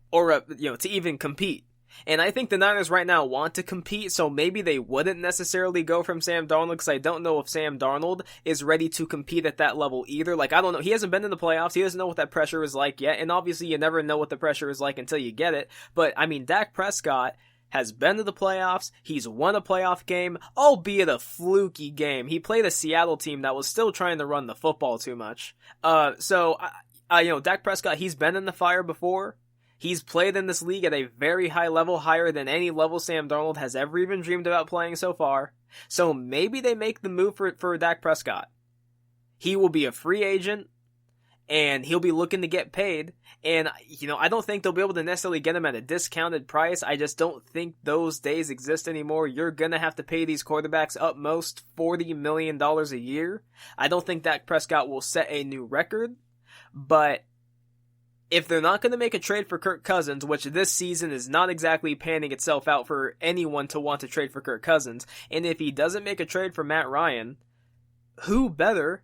Or, to even compete. And I think the Niners right now want to compete, so maybe they wouldn't necessarily go from Sam Darnold, because I don't know if Sam Darnold is ready to compete at that level either. Like, I don't know. He hasn't been in the playoffs. He doesn't know what that pressure is like yet. And obviously, you never know what the pressure is like until you get it. But, I mean, Dak Prescott has been to the playoffs. He's won a playoff game, albeit a fluky game. He played a Seattle team that was still trying to run the football too much. Dak Prescott, he's been in the fire before. He's played in this league at a very high level, higher than any level Sam Darnold has ever even dreamed about playing so far. So maybe they make the move for Dak Prescott. He will be a free agent, and he'll be looking to get paid. And, I don't think they'll be able to necessarily get him at a discounted price. I just don't think those days exist anymore. You're going to have to pay these quarterbacks up most $40 million a year. I don't think Dak Prescott will set a new record. But if they're not going to make a trade for Kirk Cousins, which this season is not exactly panning itself out for anyone to want to trade for Kirk Cousins, and if he doesn't make a trade for Matt Ryan, who better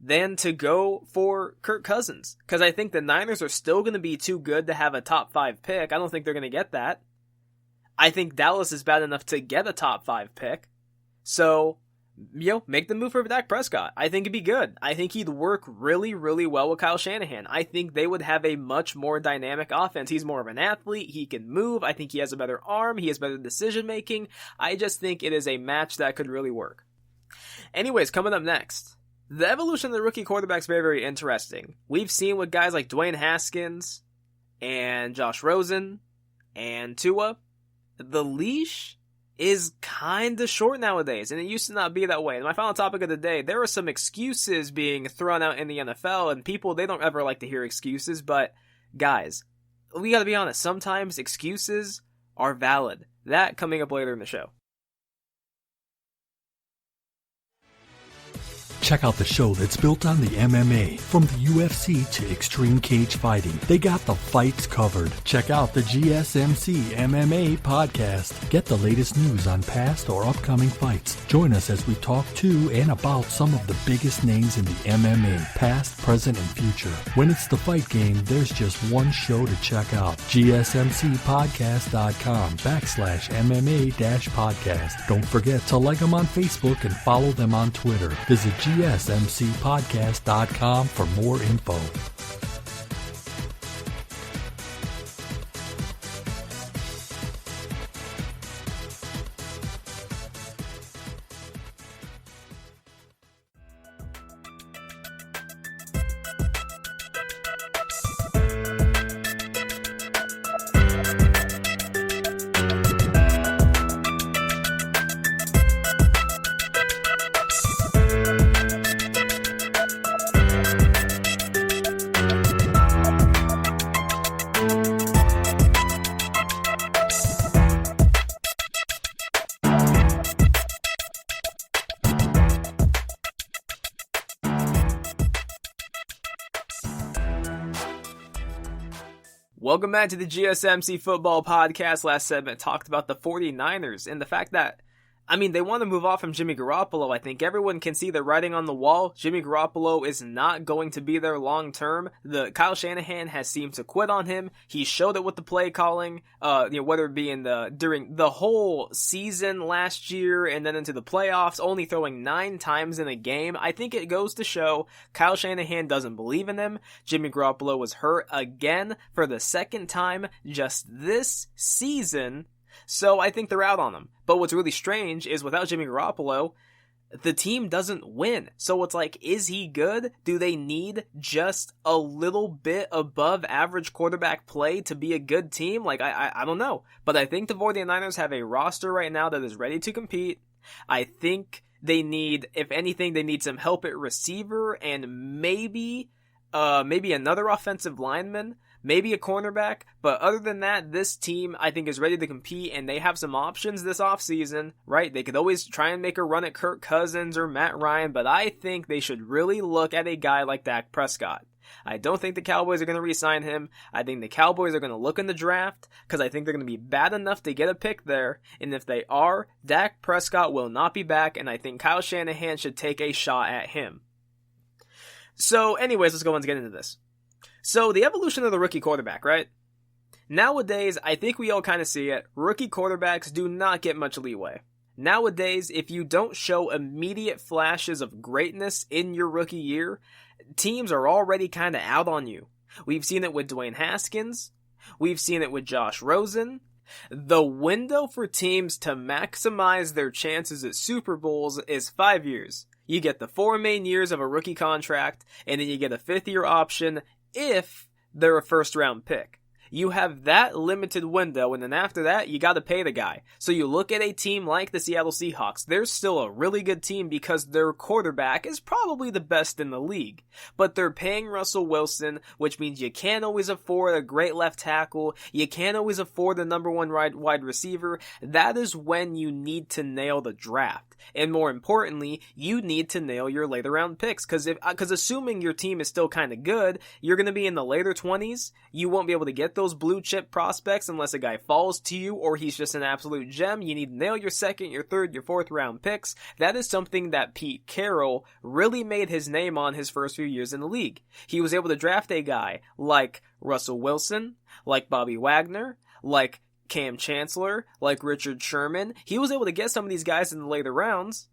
than to go for Kirk Cousins? Because I think the Niners are still going to be too good to have a top 5 pick. I don't think they're going to get that. I think Dallas is bad enough to get a top 5 pick. So, make the move for Dak Prescott. I think it'd be good. I think he'd work really, really well with Kyle Shanahan. I think they would have a much more dynamic offense. He's more of an athlete. He can move. I think he has a better arm. He has better decision making. I just think it is a match that could really work. Anyways, coming up next, the evolution of the rookie quarterback is very, very interesting. We've seen with guys like Dwayne Haskins and Josh Rosen and Tua, the leash is kind of short nowadays, and it used to not be that way. And my final topic of the day, there are some excuses being thrown out in the NFL, and people, they don't ever like to hear excuses, but guys, we gotta be honest, sometimes excuses are valid. That coming up later in the show. Check out the show that's built on the MMA, from the UFC to extreme cage fighting. They got the fights covered. Check out the GSMC MMA podcast. Get the latest news on past or upcoming fights. Join us as we talk to and about some of the biggest names in the MMA, past, present, and future. When it's the fight game, there's just one show to check out. GSMCpodcast.com/MMA-podcast. Don't forget to like them on Facebook and follow them on Twitter. Visit GSMCpodcast.com for more info. Welcome back to the GSMC Football Podcast. Last segment talked about the 49ers and the fact that, they want to move off from Jimmy Garoppolo. I think everyone can see the writing on the wall. Jimmy Garoppolo is not going to be there long term. Kyle Shanahan has seemed to quit on him. He showed it with the play calling, whether it be during the whole season last year and then into the playoffs, only throwing 9 times in a game. I think it goes to show Kyle Shanahan doesn't believe in him. Jimmy Garoppolo was hurt again for the second time just this season. So I think they're out on him. But what's really strange is without Jimmy Garoppolo, the team doesn't win. So it's like, is he good? Do they need just a little bit above average quarterback play to be a good team? Like, I don't know. But I think the 49ers have a roster right now that is ready to compete. I think they need, if anything, they need some help at receiver and maybe another offensive lineman. Maybe a cornerback, but other than that, this team, I think, is ready to compete, and they have some options this offseason, right? They could always try and make a run at Kirk Cousins or Matt Ryan, but I think they should really look at a guy like Dak Prescott. I don't think the Cowboys are going to re-sign him. I think the Cowboys are going to look in the draft, because I think they're going to be bad enough to get a pick there, and if they are, Dak Prescott will not be back, and I think Kyle Shanahan should take a shot at him. So, anyways, let's go on to get into this. So, the evolution of the rookie quarterback, right? Nowadays, I think we all kind of see it. Rookie quarterbacks do not get much leeway. Nowadays, if you don't show immediate flashes of greatness in your rookie year, teams are already kind of out on you. We've seen it with Dwayne Haskins. We've seen it with Josh Rosen. The window for teams to maximize their chances at Super Bowls is 5 years. You get the 4 main years of a rookie contract, and then you get a 5th-year option if they're a first-round pick. You have that limited window, and then after that, you gotta pay the guy. So you look at a team like the Seattle Seahawks, they're still a really good team because their quarterback is probably the best in the league. But they're paying Russell Wilson, which means you can't always afford a great left tackle, you can't always afford the number 1 wide receiver. That is when you need to nail the draft. And more importantly, you need to nail your later round picks, because assuming your team is still kind of good, you're going to be in the later 20s, you won't be able to get those blue chip prospects unless a guy falls to you or he's just an absolute gem. You need to nail your 2nd, your 3rd, your 4th round picks. That is something that Pete Carroll really made his name on his first few years in the league. He was able to draft a guy like Russell Wilson, like Bobby Wagner, like Cam Chancellor, like Richard Sherman. He was able to get some of these guys in the later rounds,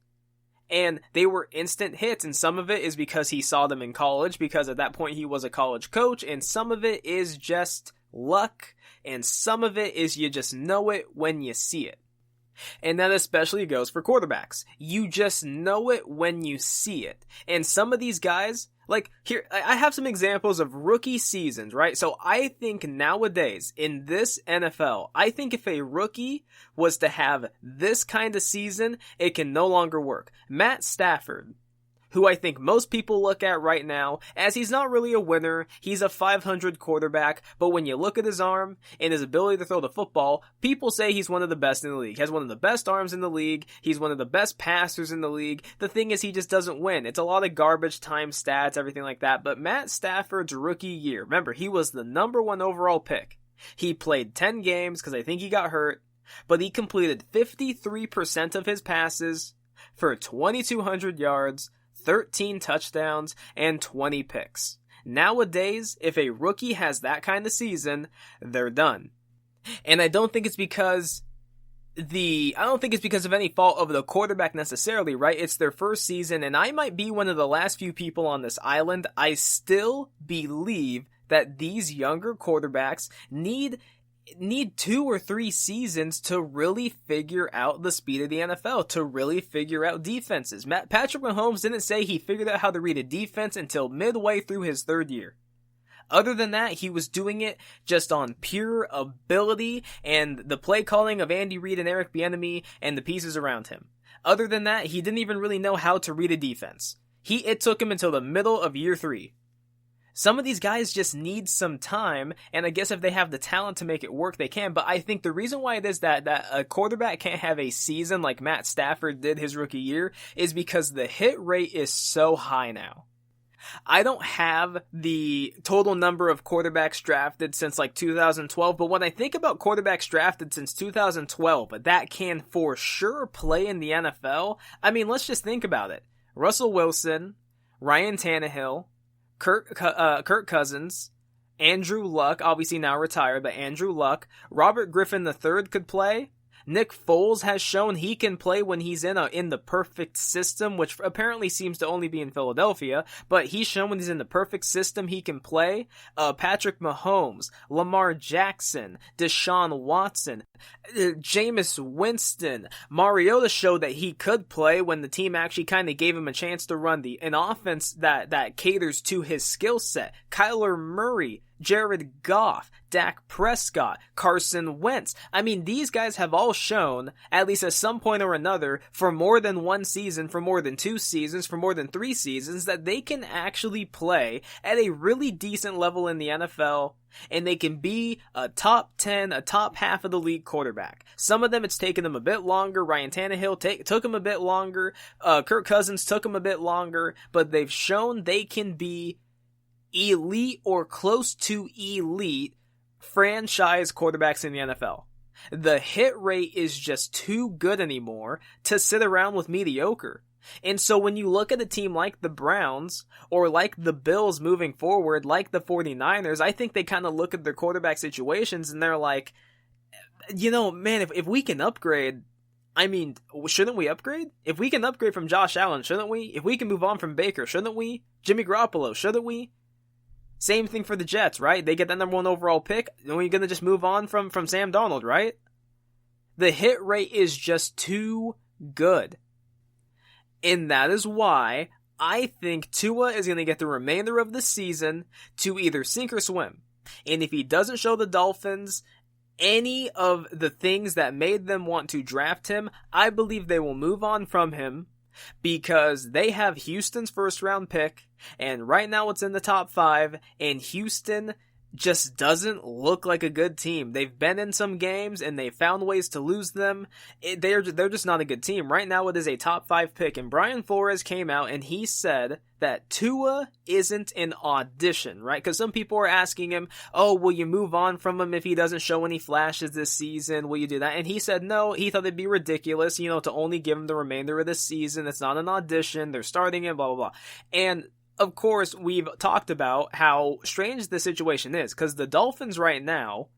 and they were instant hits, and some of it is because he saw them in college, because at that point he was a college coach, and some of it is just luck, and some of it is you just know it when you see it. And that especially goes for quarterbacks. You just know it when you see it. And some of these guys, like, here, I have some examples of rookie seasons, right? So I think nowadays, in this NFL, I think if a rookie was to have this kind of season, it can no longer work. Matt Stafford, who I think most people look at right now, as he's not really a winner, he's a 500 quarterback, but when you look at his arm and his ability to throw the football, people say he's one of the best in the league. He has one of the best arms in the league, he's one of the best passers in the league. The thing is, he just doesn't win. It's a lot of garbage time stats, everything like that, but Matt Stafford's rookie year, remember, he was the number 1 overall pick. He played 10 games because I think he got hurt, but he completed 53% of his passes for 2,200 yards, 13 touchdowns, and 20 picks. Nowadays, if a rookie has that kind of season, they're done. And I don't think it's because of any fault of the quarterback necessarily, right? It's their first season, and I might be one of the last few people on this island. I still believe that these younger quarterbacks need 2 or 3 seasons to really figure out the speed of the NFL, to really figure out defenses. Patrick Mahomes didn't say he figured out how to read a defense until midway through his 3rd year. Other than that, he was doing it just on pure ability and the play calling of Andy Reid and Eric Bieniemy and the pieces around him. Other than that, he didn't even really know how to read a defense. It took him until the middle of year 3. Some of these guys just need some time, and I guess if they have the talent to make it work, they can. But I think the reason why it is that a quarterback can't have a season like Matt Stafford did his rookie year is because the hit rate is so high now. I don't have the total number of quarterbacks drafted since like 2012, but when I think about quarterbacks drafted since 2012 that can for sure play in the NFL, I mean, let's just think about it. Russell Wilson, Ryan Tannehill, Kirk Cousins, Andrew Luck, obviously now retired, but Andrew Luck, Robert Griffin III could play, Nick Foles has shown he can play when he's in the perfect system, which apparently seems to only be in Philadelphia, but he's shown when he's in the perfect system he can play. Patrick Mahomes, Lamar Jackson, Deshaun Watson, Jameis Winston, Mariota showed that he could play when the team actually kind of gave him a chance to run an offense that caters to his skill set. Kyler Murray, Jared Goff, Dak Prescott, Carson Wentz. I mean, these guys have all shown, at least at some point or another, for more than one season, for more than 2 seasons, for more than 3 seasons, that they can actually play at a really decent level in the NFL, and they can be a top 10, a top half of the league quarterback. Some of them, it's taken them a bit longer. Ryan Tannehill took him a bit longer. Kirk Cousins took him a bit longer, but they've shown they can be elite or close to elite franchise quarterbacks in the NFL. The hit rate is just too good anymore to sit around with mediocre. And so when you look at a team like the Browns, or like the Bills moving forward, like the 49ers, I think they kind of look at their quarterback situations and they're like, man, if we can upgrade, I mean, shouldn't we upgrade? If we can upgrade from Josh Allen, shouldn't we? If we can move on from Baker, shouldn't we? Jimmy Garoppolo, shouldn't we? Same thing for the Jets, right? They get that number 1 overall pick, and we're going to just move on from Sam Darnold, right? The hit rate is just too good. And that is why I think Tua is going to get the remainder of the season to either sink or swim. And if he doesn't show the Dolphins any of the things that made them want to draft him, I believe they will move on from him, because they have Houston's first round pick, and right now it's in the top 5, and Houston just doesn't look like a good team. They've been in some games and they found ways to lose them. They're just not a good team. Right now it is a top 5 pick, and Brian Flores came out and he said that Tua isn't an audition, right? Because some people are asking him, oh, will you move on from him if he doesn't show any flashes this season? Will you do that? And he said no, he thought it'd be ridiculous, to only give him the remainder of the season. It's not an audition. They're starting him, blah, blah, blah. And of course, we've talked about how strange the situation is, because the Dolphins right now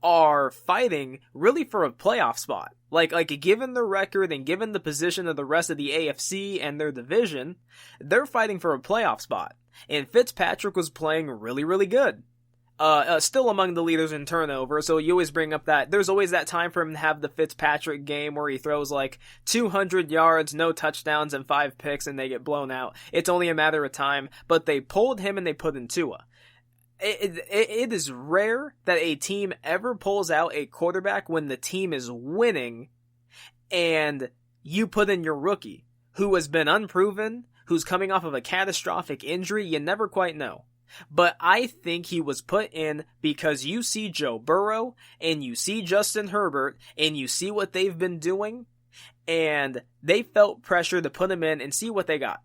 are fighting really for a playoff spot. Like given the record and given the position of the rest of the AFC and their division, they're fighting for a playoff spot. And Fitzpatrick was playing really, really good. Still among the leaders in turnover, so you always bring up that there's always that time for him to have the Fitzpatrick game where he throws like 200 yards, no touchdowns, and 5 picks, and they get blown out. It's only a matter of time, but they pulled him and they put in Tua. It is rare that a team ever pulls out a quarterback when the team is winning, and you put in your rookie, who has been unproven, who's coming off of a catastrophic injury. You never quite know. But I think he was put in because you see Joe Burrow, and you see Justin Herbert, and you see what they've been doing, and they felt pressure to put him in and see what they got.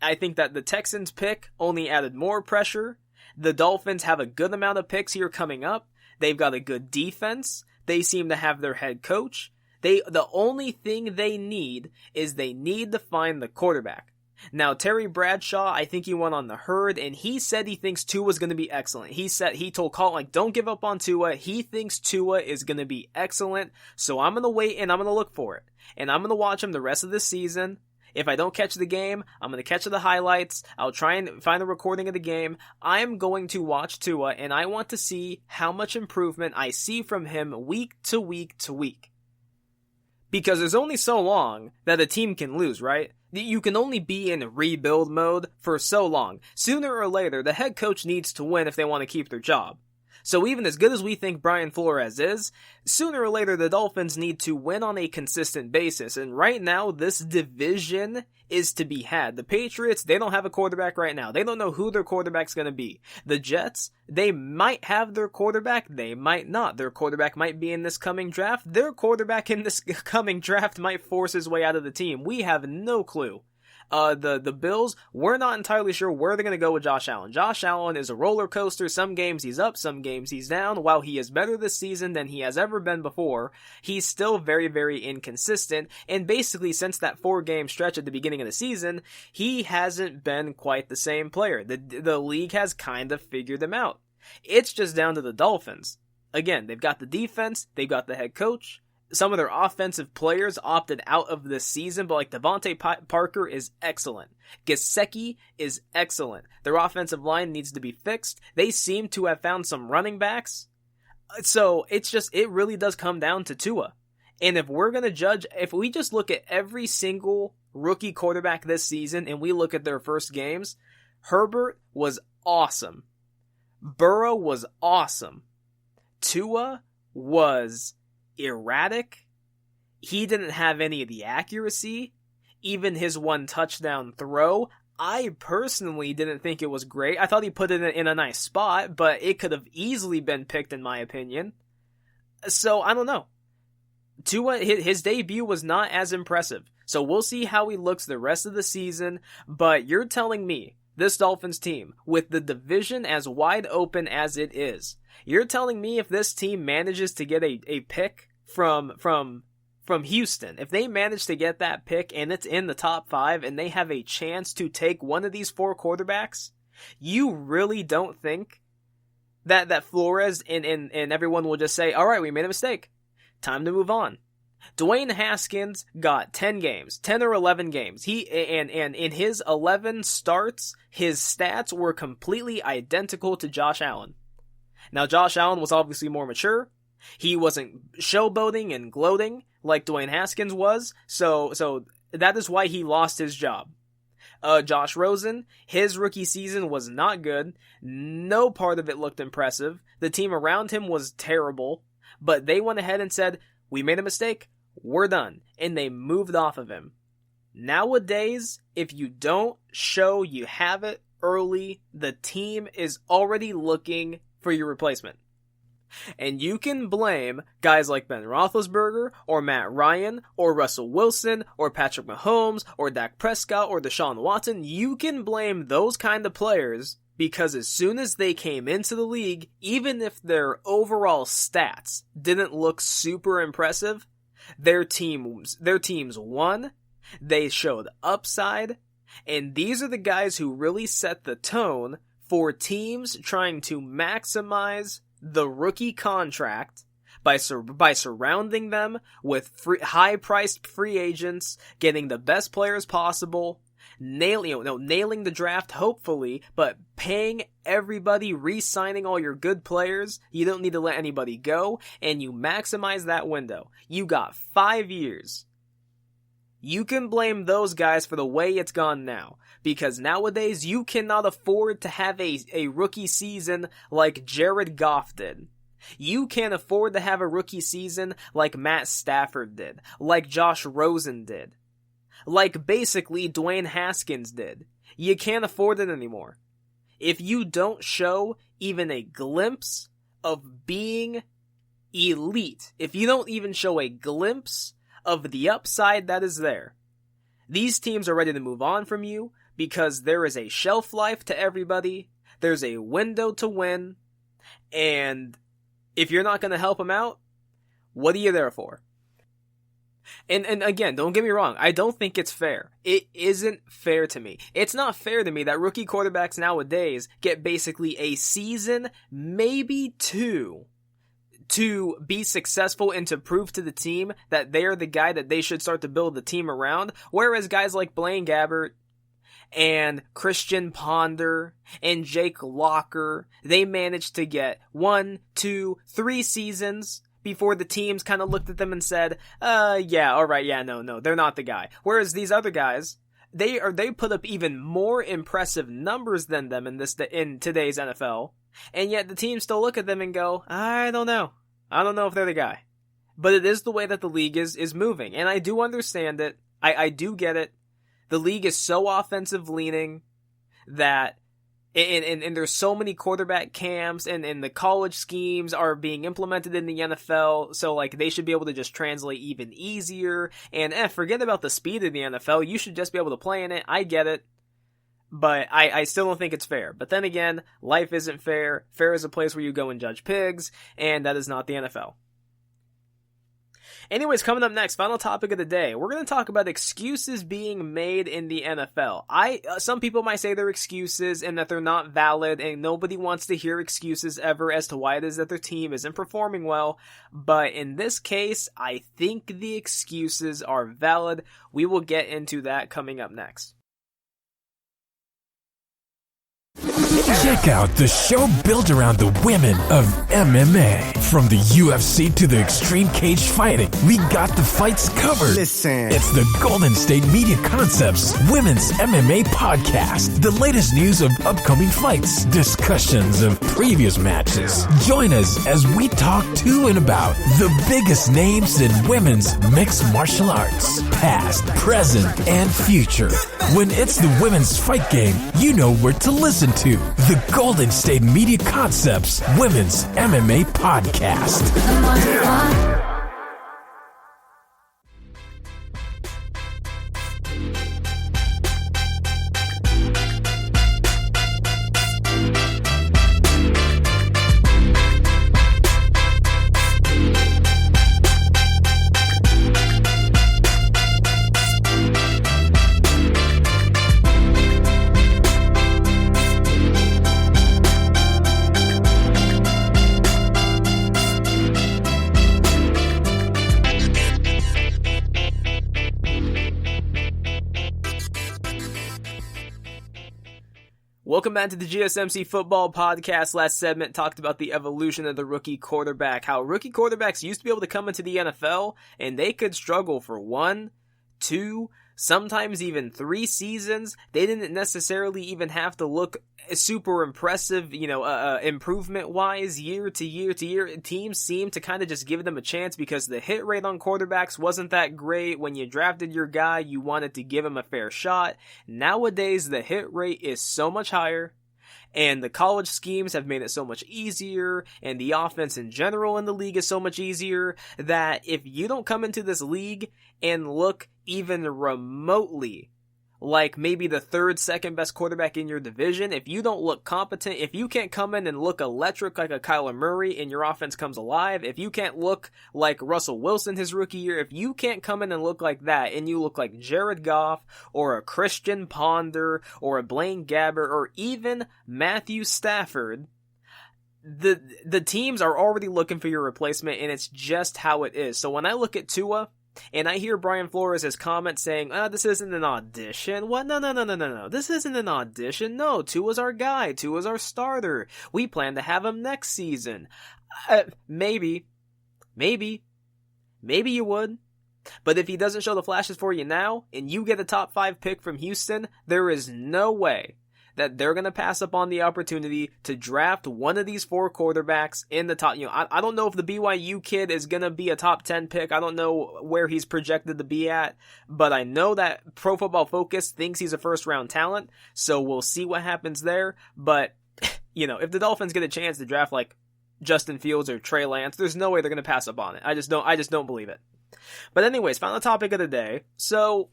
I think that the Texans pick only added more pressure. The Dolphins have a good amount of picks here coming up. They've got a good defense. They seem to have their head coach. The only thing they need is they need to find the quarterback. Now, Terry Bradshaw, I think he went on the herd, and he said he thinks Tua's going to be excellent. He told Colin, don't give up on Tua. He thinks Tua is going to be excellent, so I'm going to wait and I'm going to look for it. And I'm going to watch him the rest of the season. If I don't catch the game, I'm going to catch the highlights. I'll try and find a recording of the game. I'm going to watch Tua, and I want to see how much improvement I see from him week to week to week. Because there's only so long that a team can lose, right? You can only be in rebuild mode for so long. Sooner or later, the head coach needs to win if they want to keep their job. So even as good as we think Brian Flores is, sooner or later the Dolphins need to win on a consistent basis. And right now, this division is to be had. The Patriots, they don't have a quarterback right now. They don't know who their quarterback's going to be. The Jets, they might have their quarterback. They might not. Their quarterback might be in this coming draft. Their quarterback in this coming draft might force his way out of the team. We have no clue. The Bills, we're not entirely sure where they're going to go with Josh Allen. Josh Allen is a roller coaster. Some games he's up, some games he's down. While he is better this season than he has ever been before, he's still very, very inconsistent. And basically, since that 4-game stretch at the beginning of the season, he hasn't been quite the same player. The league has kind of figured him out. It's just down to the Dolphins. Again, they've got the defense, they've got the head coach, some of their offensive players opted out of this season, but like Devontae Parker is excellent. Gesicki is excellent. Their offensive line needs to be fixed. They seem to have found some running backs. So it really does come down to Tua. And if we're going to judge, if we just look at every single rookie quarterback this season and we look at their first games, Herbert was awesome. Burrow was awesome. Tua was erratic. He didn't have any of the accuracy. Even his one touchdown throw, I personally didn't think it was great. I thought he put it in a nice spot, but it could have easily been picked in my opinion. So, I don't know. Tua, his debut was not as impressive. So we'll see how he looks the rest of the season, but you're telling me this Dolphins team, with the division as wide open as it is, you're telling me if this team manages to get a pick from Houston, if they manage to get that pick and it's in the top 5 and they have a chance to take one of these 4 quarterbacks, you really don't think that Flores and everyone will just say, all right, we made a mistake. Time to move on. Dwayne Haskins got 10 or 11 games. And in his 11 starts, his stats were completely identical to Josh Allen. Now, Josh Allen was obviously more mature. He wasn't showboating and gloating like Dwayne Haskins was, so that is why he lost his job. Josh Rosen, his rookie season was not good. No part of it looked impressive. The team around him was terrible, but they went ahead and said, we made a mistake, we're done, and they moved off of him. Nowadays, if you don't show you have it early, the team is already looking for your replacement. And you can blame guys like Ben Roethlisberger, or Matt Ryan, or Russell Wilson, or Patrick Mahomes, or Dak Prescott, or Deshaun Watson. You can blame those kind of players because as soon as they came into the league, even if their overall stats didn't look super impressive, their teams won, they showed upside, and these are the guys who really set the tone for teams trying to maximize the rookie contract by surrounding them with high-priced free agents, getting the best players possible, nailing the draft, hopefully, but paying everybody, re-signing all your good players. You don't need to let anybody go, and you maximize that window. You got 5 years. You can blame those guys for the way it's gone now, because nowadays you cannot afford to have a rookie season like Jared Goff did. You can't afford to have a rookie season like Matt Stafford did, like Josh Rosen did, like basically Dwayne Haskins did. You can't afford it anymore. If you don't show even a glimpse of being elite, if you don't even show a glimpse of the upside that is there, these teams are ready to move on from you because there is a shelf life to everybody, there's a window to win, and if you're not going to help them out, what are you there for? And again, don't get me wrong, I don't think it's fair. It isn't fair to me. It's not fair to me that rookie quarterbacks nowadays get basically a season, maybe 2, to be successful and to prove to the team that they are the guy that they should start to build the team around, whereas guys like Blaine Gabbert and Christian Ponder and Jake Locker, they managed to get 1, 2, 3 seasons before the teams kind of looked at them and said, yeah, alright, yeah, no, they're not the guy. Whereas these other guys, they put up even more impressive numbers than them in today's NFL, and yet the teams still look at them and go, I don't know if they're the guy. But it is the way that the league is moving, and I do understand it. I do get it. The league is so offensive leaning that and there's so many quarterback camps and the college schemes are being implemented in the NFL, so like they should be able to just translate even easier, and forget about the speed of the NFL. You should just be able to play in it. I get it. But I still don't think it's fair. But then again, life isn't fair. Fair is a place where you go and judge pigs, and that is not the NFL. Anyways, coming up next, final topic of the day. We're going to talk about excuses being made in the NFL. Some people might say they're excuses and that they're not valid, and nobody wants to hear excuses ever as to why it is that their team isn't performing well. But in this case, I think the excuses are valid. We will get into that coming up next. Check out the show built around the women of MMA. From the UFC to the extreme cage fighting, we got the fights covered. Listen. It's the Golden State Media Concepts Women's MMA Podcast. The latest news of upcoming fights, discussions of previous matches. Join us as we talk to and about the biggest names in women's mixed martial arts. Past, present, and future. When it's the women's fight game, you know where to listen to. The Golden State Media Concepts Women's MMA Podcast. Welcome back to the GSMC Football Podcast. Last segment talked about the evolution of the rookie quarterback, how rookie quarterbacks used to be able to come into the NFL and they could struggle for 1, 2, sometimes even 3 seasons. They didn't necessarily even have to look super impressive, improvement-wise, year to year to year. Teams seemed to kind of just give them a chance because the hit rate on quarterbacks wasn't that great. When you drafted your guy, you wanted to give him a fair shot. Nowadays, the hit rate is so much higher. And the college schemes have made it so much easier, and the offense in general in the league is so much easier, that if you don't come into this league and look even remotely like maybe the third, second best quarterback in your division, if you don't look competent, if you can't come in and look electric like a Kyler Murray and your offense comes alive, if you can't look like Russell Wilson his rookie year, if you can't come in and look like that and you look like Jared Goff or a Christian Ponder or a Blaine Gabbert or even Matthew Stafford, the teams are already looking for your replacement, and it's just how it is. So when I look at Tua, and I hear Brian Flores' comment saying, this isn't an audition. What? No. This isn't an audition. No, Tua's our guy. Tua's our starter. We plan to have him next season. Maybe you would. But if he doesn't show the flashes for you now, and you get a top 5 pick from Houston, there is no way that they're going to pass up on the opportunity to draft one of these 4 quarterbacks in the top. I don't know if the BYU kid is going to be a top 10 pick. I don't know where he's projected to be at, but I know that Pro Football Focus thinks he's a first round talent, so we'll see what happens there. But, if the Dolphins get a chance to draft like Justin Fields or Trey Lance, there's no way they're going to pass up on it. I just don't believe it. But anyways, final topic of the day. So,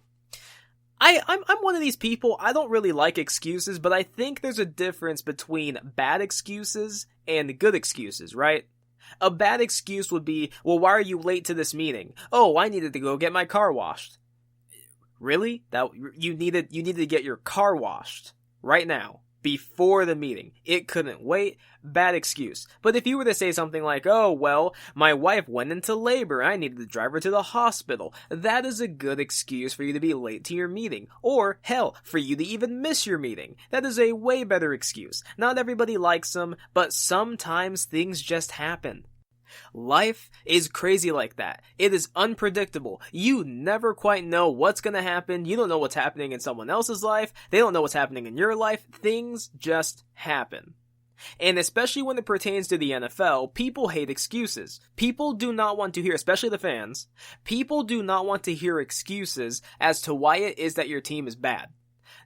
I'm one of these people, I don't really like excuses, but I think there's a difference between bad excuses and good excuses, right? A bad excuse would be, well, why are you late to this meeting? Oh, I needed to go get my car washed. Really? You needed to get your car washed right now, before the meeting. It couldn't wait. Bad excuse. But if you were to say something like, oh, well, my wife went into labor, I needed to drive her to the hospital, that is a good excuse for you to be late to your meeting. Or, hell, for you to even miss your meeting. That is a way better excuse. Not everybody likes them, but sometimes things just happen. Life is crazy like that. It is unpredictable. You never quite know what's going to happen. You don't know what's happening in someone else's life. They don't know what's happening in your life. Things just happen. And especially when it pertains to the NFL, people hate excuses. People do not want to hear, especially the fans, people do not want to hear excuses as to why it is that your team is bad.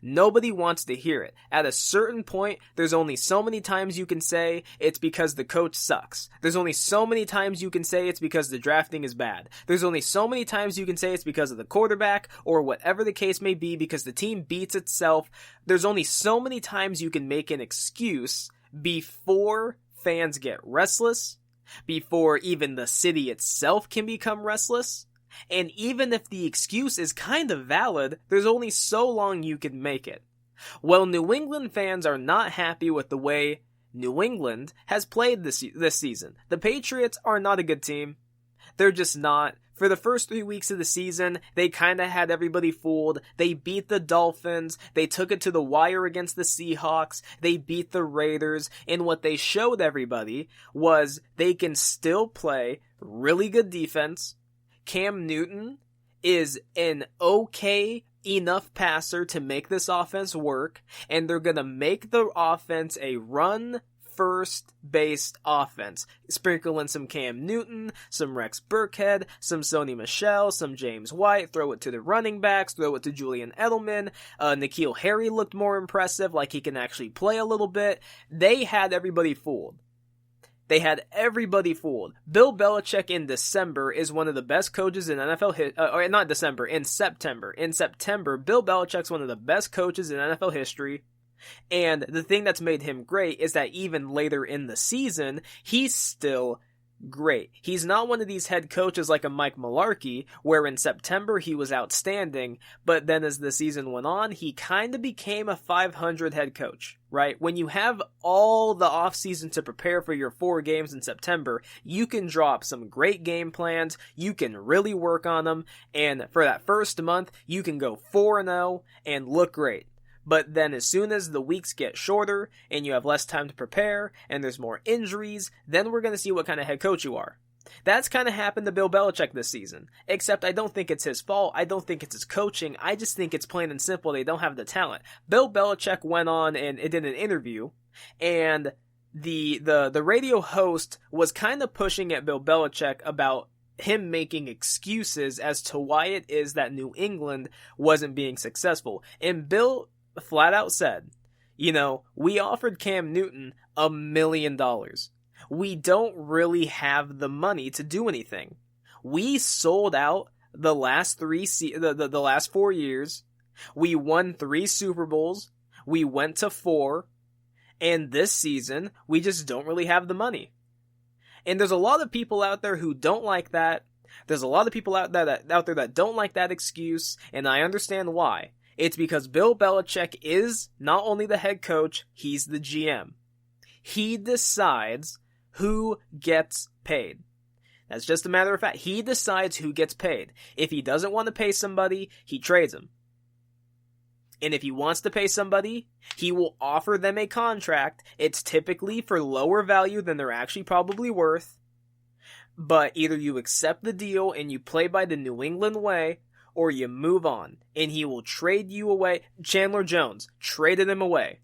Nobody wants to hear it. At a certain point, there's only so many times you can say it's because the coach sucks. There's only so many times you can say it's because the drafting is bad. There's only so many times you can say it's because of the quarterback or whatever the case may be because the team beats itself. There's only so many times you can make an excuse before fans get restless before even the city itself can become restless. And even if the excuse is kind of valid, there's only so long you can make it. Well, New England fans are not happy with the way New England has played this season. The Patriots are not a good team. They're just not. For the first 3 weeks of the season, they kind of had everybody fooled. They beat the Dolphins. They took it to the wire against the Seahawks. They beat the Raiders. And what they showed everybody was they can still play really good defense. Cam Newton is an okay enough passer to make this offense work. And they're going to make the offense a run first-based offense. Sprinkle in some Cam Newton, some Rex Burkhead, some Sony Michel, some James White, throw it to the running backs, throw it to Julian Edelman. N'Keal Harry looked more impressive, like he can actually play a little bit. They had everybody fooled. Bill Belichick in December is one of the best coaches in NFL not December, in September. In September, Bill Belichick's one of the best coaches in NFL history. And the thing that's made him great is that even later in the season, he's still great. He's not one of these head coaches like a Mike Mularkey, where in September he was outstanding, but then as the season went on, he kind of became a 500 head coach, right? When you have all the offseason to prepare for your 4 games in September, you can draw up some great game plans, you can really work on them, and for that first month, you can go 4-0 and look great. But then as soon as the weeks get shorter and you have less time to prepare and there's more injuries, then we're going to see what kind of head coach you are. That's kind of happened to Bill Belichick this season. Except I don't think it's his fault. I don't think it's his coaching. I just think it's plain and simple they don't have the talent. Bill Belichick went on and did an interview, and the radio host was kind of pushing at Bill Belichick about him making excuses as to why it is that New England wasn't being successful. And Bill flat out said, we offered Cam Newton $1 million. We don't really have the money to do anything. We sold out the last the last 4 years. We won 3 Super Bowls. We went to 4. And this season, we just don't really have the money. And there's a lot of people out there who don't like that. There's a lot of people out there that don't like that excuse, and I understand why. It's because Bill Belichick is not only the head coach, he's the GM. He decides who gets paid. That's just a matter of fact. He decides who gets paid. If he doesn't want to pay somebody, he trades him. And if he wants to pay somebody, he will offer them a contract. It's typically for lower value than they're actually probably worth. But either you accept the deal and you play by the New England way, or you move on, and he will trade you away. Chandler Jones traded him away.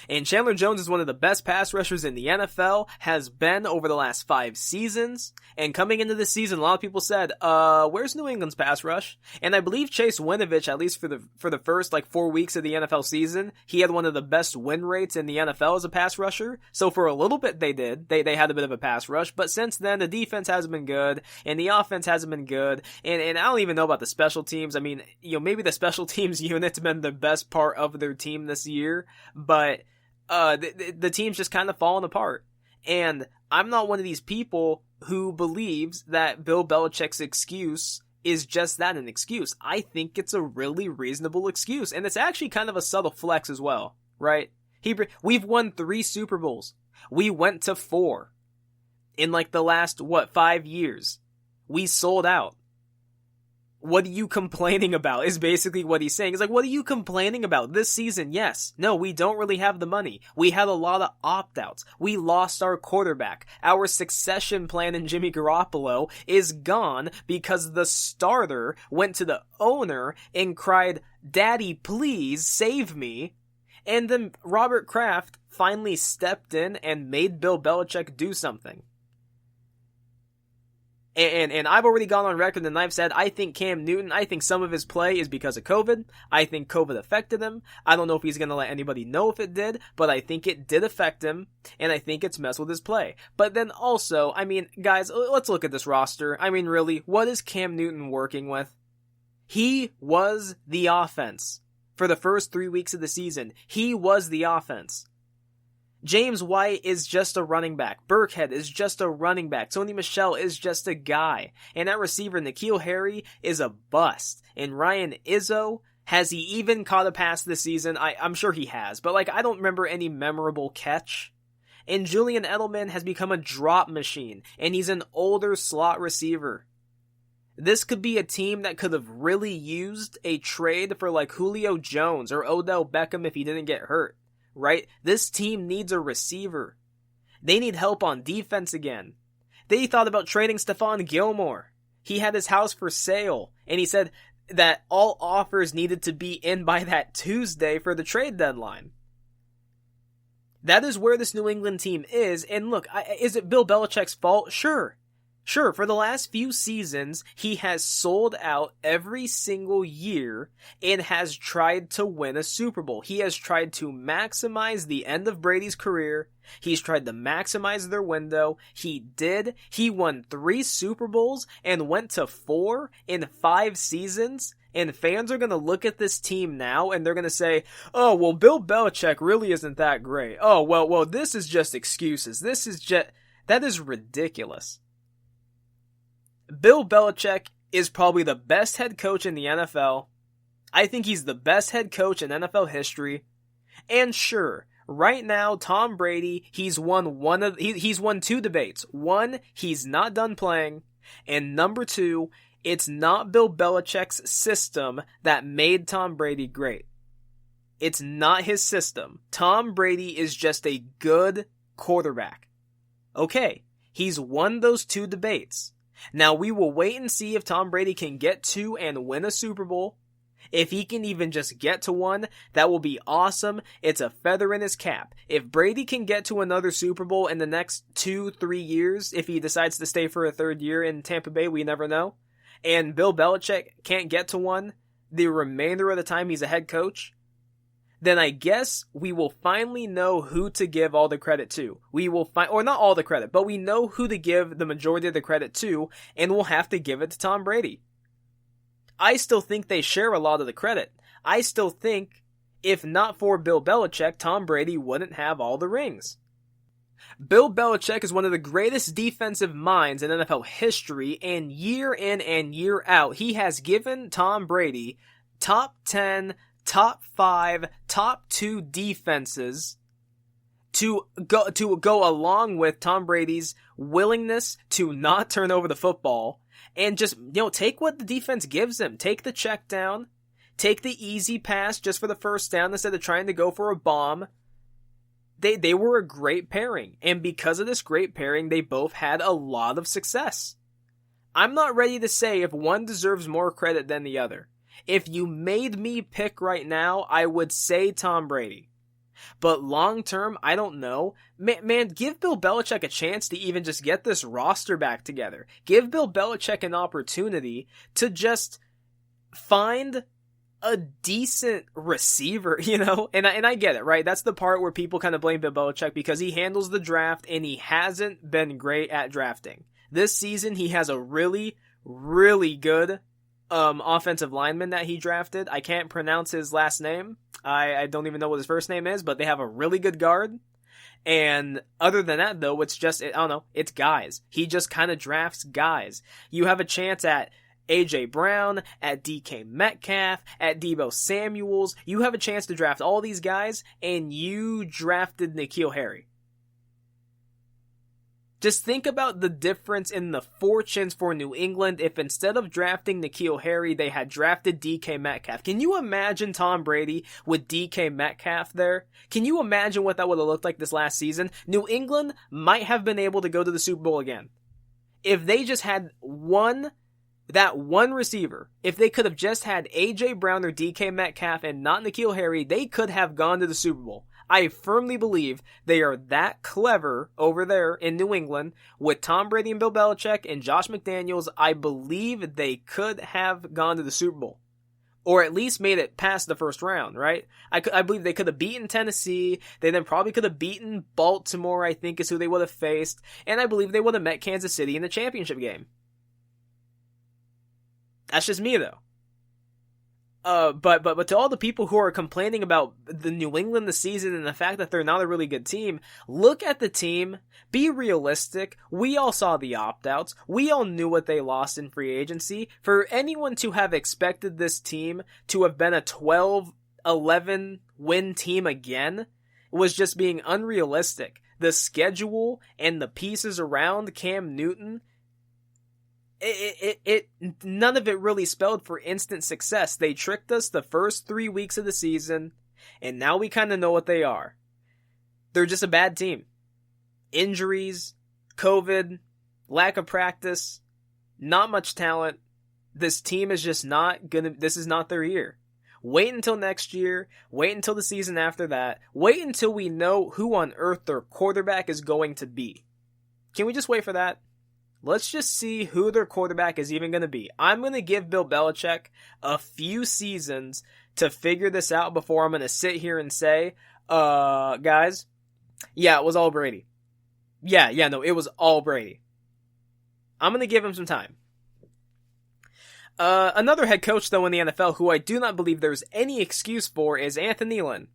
And Chandler Jones is one of the best pass rushers in the NFL, has been over the last 5 seasons. And coming into this season, a lot of people said, where's New England's pass rush? And I believe Chase Winovich, at least for the first 4 weeks of the NFL season, he had one of the best win rates in the NFL as a pass rusher. So for a little bit they did. They had a bit of a pass rush, but since then the defense hasn't been good, and the offense hasn't been good, and I don't even know about the special teams. I mean, maybe the special teams unit's been the best part of their team this year, but the team's just kind of falling apart. And I'm not one of these people who believes that Bill Belichick's excuse is just that, an excuse. I think it's a really reasonable excuse, and it's actually kind of a subtle flex as well, right? We've won 3 Super Bowls. We went to 4 in the last 5 years. We sold out. What are you complaining about is basically what he's saying. It's what are you complaining about? This season, yes. No, we don't really have the money. We had a lot of opt-outs. We lost our quarterback. Our succession plan in Jimmy Garoppolo is gone because the starter went to the owner and cried, "Daddy, please save me." And then Robert Kraft finally stepped in and made Bill Belichick do something. And I've already gone on record and I've said, I think Cam Newton, I think some of his play is because of COVID. I think COVID affected him. I don't know if he's going to let anybody know if it did, but I think it did affect him, and I think it's messed with his play. But then also, guys, let's look at this roster. Really, what is Cam Newton working with? He was the offense. For the first 3 weeks of the season, he was the offense. James White is just a running back. Burkhead is just a running back. Tony Michel is just a guy. And at receiver, N'Keal Harry is a bust. And Ryan Izzo, has he even caught a pass this season? I'm sure he has, but I don't remember any memorable catch. And Julian Edelman has become a drop machine, and he's an older slot receiver. This could be a team that could have really used a trade for Julio Jones or Odell Beckham if he didn't get hurt. Right? This team needs a receiver. They need help on defense again. They thought about trading Stephon Gilmore. He had his house for sale, and he said that all offers needed to be in by that Tuesday for the trade deadline. That is where this New England team is, and look, is it Bill Belichick's fault? Sure, for the last few seasons, he has sold out every single year and has tried to win a Super Bowl. He has tried to maximize the end of Brady's career. He's tried to maximize their window. He did. He won 3 Super Bowls and went to 4 in 5 seasons. And fans are going to look at this team now and they're going to say, oh, well, Bill Belichick really isn't that great. Oh, well, this is just excuses. That is ridiculous. Bill Belichick is probably the best head coach in the NFL. I think he's the best head coach in NFL history. And sure, right now, Tom Brady, he's won 2 debates. 1, he's not done playing. And number 2, it's not Bill Belichick's system that made Tom Brady great. It's not his system. Tom Brady is just a good quarterback. Okay, he's won those 2 debates. Now we will wait and see if Tom Brady can get to and win a Super Bowl. If he can even just get to one, that will be awesome. It's a feather in his cap. If Brady can get to another Super Bowl in the next 2-3 years, if he decides to stay for a 3rd year in Tampa Bay, we never know. And Bill Belichick can't get to one the remainder of the time he's a head coach, then I guess we will finally know who to give all the credit to. We will or not all the credit, but we know who to give the majority of the credit to, and we'll have to give it to Tom Brady. I still think they share a lot of the credit. I still think, if not for Bill Belichick, Tom Brady wouldn't have all the rings. Bill Belichick is one of the greatest defensive minds in NFL history, and year in and year out, he has given Tom Brady top 10, top 5, top 2 defenses to go along with Tom Brady's willingness to not turn over the football and just, take what the defense gives him. Take the check down, take the easy pass just for the first down instead of trying to go for a bomb. They were a great pairing, and because of this great pairing, they both had a lot of success. I'm not ready to say if one deserves more credit than the other. If you made me pick right now, I would say Tom Brady. But long term, I don't know. Man, give Bill Belichick a chance to even just get this roster back together. Give Bill Belichick an opportunity to just find a decent receiver, and I get it, right? That's the part where people kind of blame Bill Belichick because he handles the draft and he hasn't been great at drafting. This season, he has a really, really good offensive lineman that he drafted. I can't pronounce his last name. I don't even know what his first name is, but they have a really good guard. And other than that, though, it's just, I don't know, it's guys. He just kind of drafts guys. You have a chance at A.J. Brown, at DK Metcalf, at Deebo Samuels. You have a chance to draft all these guys, and you drafted N'Keal Harry. Just think about the difference in the fortunes for New England if instead of drafting N'Keal Harry, they had drafted DK Metcalf. Can you imagine Tom Brady with DK Metcalf there? Can you imagine what that would have looked like this last season? New England might have been able to go to the Super Bowl again. If they just had that one receiver, if they could have just had A.J. Brown or DK Metcalf and not N'Keal Harry, they could have gone to the Super Bowl. I firmly believe they are that clever over there in New England with Tom Brady and Bill Belichick and Josh McDaniels. I believe they could have gone to the Super Bowl. Or at least made it past the first round, right? I believe they could have beaten Tennessee. They then probably could have beaten Baltimore, I think is who they would have faced. And I believe they would have met Kansas City in the championship game. That's just me, though. But to all the people who are complaining about the New England this season and the fact that they're not a really good team, look at the team, be realistic. We all saw the opt-outs. We all knew what they lost in free agency. For anyone to have expected this team to have been a 12-11 win team again was just being unrealistic. The schedule and the pieces around Cam Newton, none of it really spelled for instant success. They tricked us the first 3 weeks of the season, and now we kind of know what they are. They're just a bad team. Injuries, COVID, lack of practice, not much talent. This team is just this is not their year. Wait until next year, wait until the season after that, wait until we know who on earth their quarterback is going to be. Can we just wait for that? Let's just see who their quarterback is even going to be. I'm going to give Bill Belichick a few seasons to figure this out before I'm going to sit here and say, guys, yeah, it was all Brady. It was all Brady. I'm going to give him some time. Another head coach, though, in the NFL who I do not believe there's any excuse for is Anthony Lynn.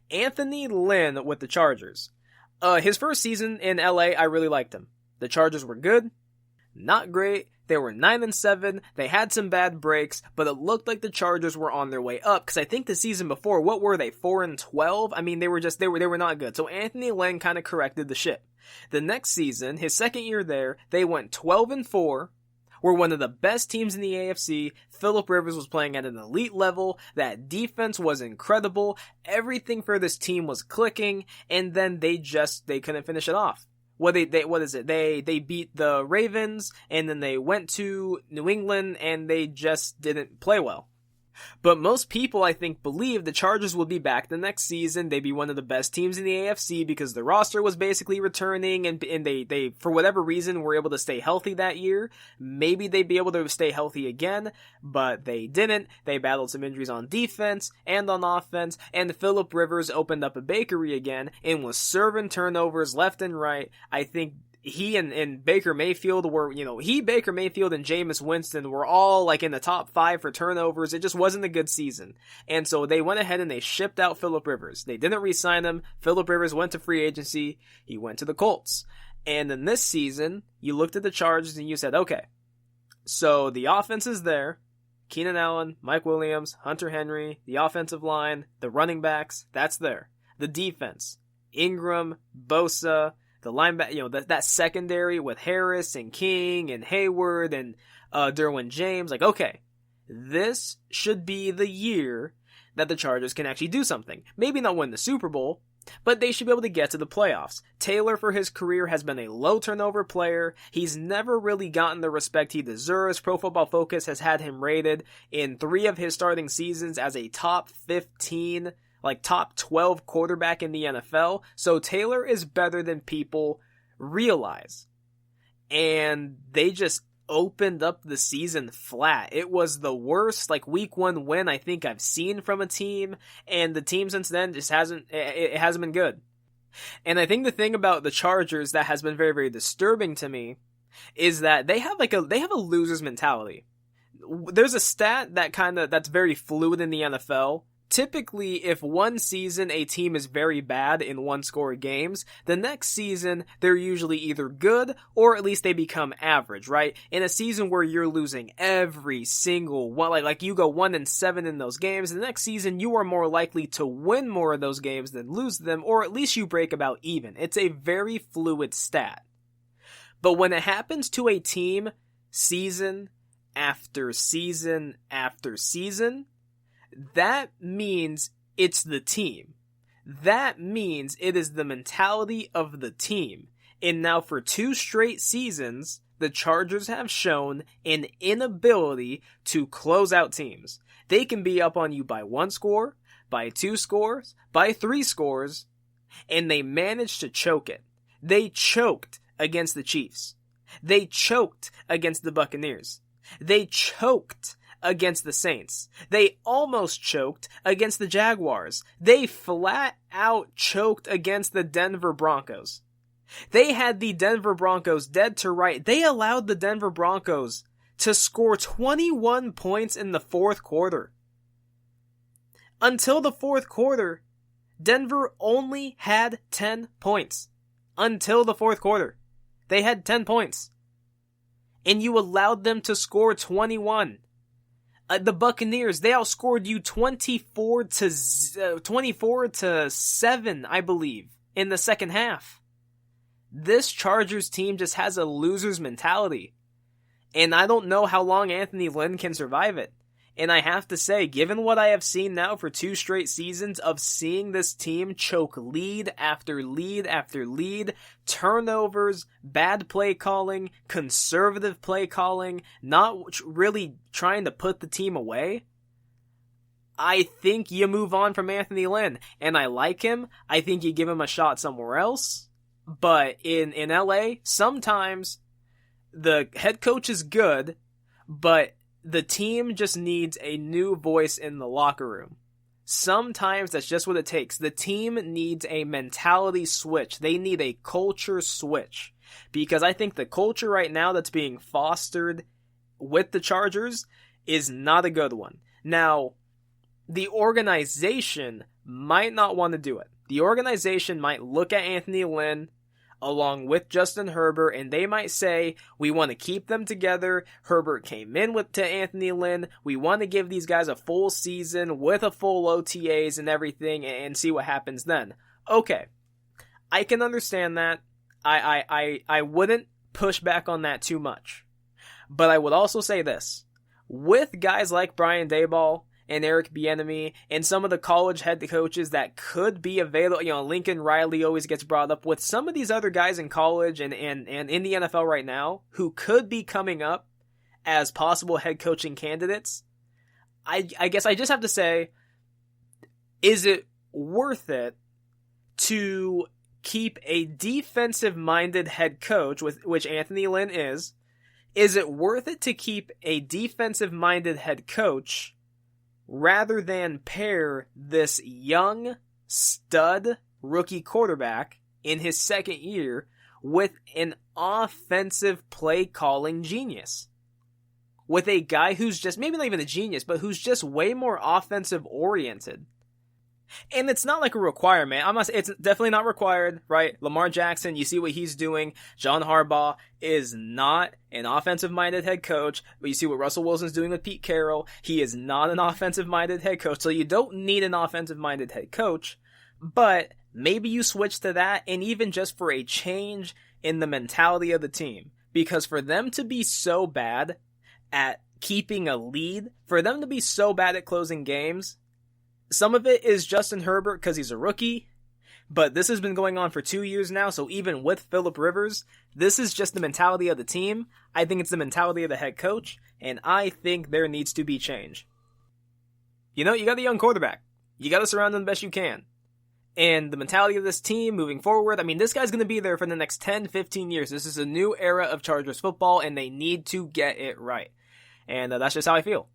Anthony Lynn with the Chargers. His first season in LA, I really liked him. The Chargers were good. Not great. They were 9-7. They had some bad breaks, but it looked like the Chargers were on their way up. Because I think the season before, what were they? 4-12. I mean, they were not good. So Anthony Lynn kind of corrected the ship. The next season, his second year there, they went 12-4. Were one of the best teams in the AFC. Phillip Rivers was playing at an elite level. That defense was incredible. Everything for this team was clicking, and then they couldn't finish it off. What is it? They beat the Ravens, and then they went to New England, and they just didn't play well. But most people, I think, believe the Chargers will be back the next season. They'd be one of the best teams in the AFC because the roster was basically returning, and they for whatever reason, were able to stay healthy that year. Maybe they'd be able to stay healthy again, but they didn't. They battled some injuries on defense and on offense, and Phillip Rivers opened up a bakery again and was serving turnovers left and right. I think he and Baker Mayfield were, Baker Mayfield and Jameis Winston were all like in the top 5 for turnovers. It just wasn't a good season. And so they went ahead and they shipped out Phillip Rivers. They didn't re-sign him. Phillip Rivers went to free agency. He went to the Colts. And then this season, you looked at the Chargers and you said, okay, so the offense is there. Keenan Allen, Mike Williams, Hunter Henry, the offensive line, the running backs, that's there. The defense, Ingram, Bosa, the linebacker, that secondary with Harris and King and Hayward and Derwin James. Like, okay, this should be the year that the Chargers can actually do something. Maybe not win the Super Bowl, but they should be able to get to the playoffs. Taylor, for his career, has been a low turnover player. He's never really gotten the respect he deserves. Pro Football Focus has had him rated in 3 of his starting seasons as a top 15, top 12 quarterback in the NFL. So Taylor is better than people realize. And they just opened up the season flat. It was the worst week 1 win I think I've seen from a team, and the team since then just hasn't been good. And I think the thing about the Chargers that has been very, very disturbing to me is that they have a loser's mentality. There's a stat that's very fluid in the NFL. Typically, if one season a team is very bad in one-score games, the next season they're usually either good or at least they become average, right? In a season where you're losing every single one, like you go 1-7 in those games, the next season you are more likely to win more of those games than lose them, or at least you break about even. It's a very fluid stat. But when it happens to a team season after season after season, that means it's the team. That means it is the mentality of the team. And now for 2 straight seasons, the Chargers have shown an inability to close out teams. They can be up on you by 1 score, by 2 scores, by 3 scores, and they managed to choke it. They choked against the Chiefs. They choked against the Buccaneers. They choked against the Saints. They almost choked against the Jaguars. They flat out choked against the Denver Broncos. They had the Denver Broncos dead to right. They allowed the Denver Broncos to score 21 points in the 4th quarter. Until the fourth quarter, Denver only had 10 points. Until the fourth quarter, they had 10 points. And you allowed them to score 21. The Buccaneers, they outscored you 24 to 7, I believe, in the second half. This Chargers team just has a loser's mentality. And I don't know how long Anthony Lynn can survive it. And I have to say, given what I have seen now for 2 straight seasons of seeing this team choke lead after lead after lead, turnovers, bad play calling, conservative play calling, not really trying to put the team away, I think you move on from Anthony Lynn. And I like him. I think you give him a shot somewhere else. But in LA, sometimes the head coach is good, but the team just needs a new voice in the locker room. Sometimes that's just what it takes. The team needs a mentality switch. They need a culture switch. Because I think the culture right now that's being fostered with the Chargers is not a good one. Now, the organization might not want to do it. The organization might look at Anthony Lynn along with Justin Herbert, and they might say, we want to keep them together. Herbert came in to Anthony Lynn. We want to give these guys a full season with a full OTAs and everything and see what happens then. Okay, I can understand that. I wouldn't push back on that too much. But I would also say this. With guys like Brian Daboll and Eric Bieniemy and some of the college head coaches that could be available, Lincoln Riley always gets brought up, with some of these other guys in college and in the NFL right now who could be coming up as possible head coaching candidates, I guess I just have to say, is it worth it to keep a defensive-minded head coach, which Anthony Lynn is it worth it to keep a defensive-minded head coach rather than pair this young stud rookie quarterback in his second year with an offensive play calling genius? With a guy who's just, maybe not even a genius, but who's just way more offensive oriented. And it's not like a requirement. It's definitely not required, right? Lamar Jackson, you see what he's doing. John Harbaugh is not an offensive-minded head coach, but you see what Russell Wilson's doing with Pete Carroll. He is not an offensive-minded head coach, so you don't need an offensive-minded head coach, but maybe you switch to that, and even just for a change in the mentality of the team. Because for them to be so bad at keeping a lead, for them to be so bad at closing games, some of it is Justin Herbert because he's a rookie, but this has been going on for 2 years now, so even with Phillip Rivers, this is just the mentality of the team. I think it's the mentality of the head coach, and I think there needs to be change. You got a young quarterback. You got to surround him the best you can. And the mentality of this team moving forward, this guy's going to be there for the next 10, 15 years. This is a new era of Chargers football, and they need to get it right. And that's just how I feel.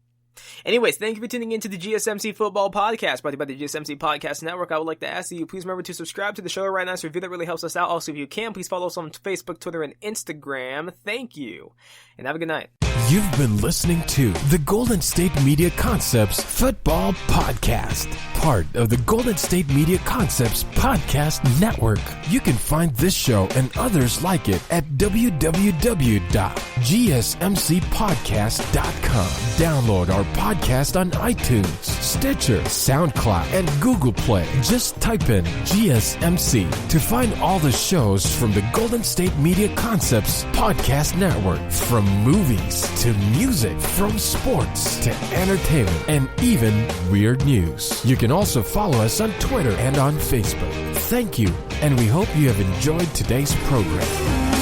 Anyways, thank you for tuning into the GSMC Football Podcast, brought to you by the GSMC Podcast Network. I would like to ask you, please remember to subscribe to the show, write a nice review. That really helps us out. Also, if you can, please follow us on Facebook, Twitter, and Instagram. Thank you, and have a good night. You've been listening to the Golden State Media Concepts Football Podcast, part of the Golden State Media Concepts Podcast Network. You can find this show and others like it at www.gsmcpodcast.com. Download our podcast on iTunes, Stitcher, SoundCloud, and Google Play. Just type in GSMC to find all the shows from the Golden State Media Concepts Podcast Network, from movies to music, from sports to entertainment, and even weird news. You can also follow us on Twitter and on Facebook. Thank you, and we hope you have enjoyed today's program.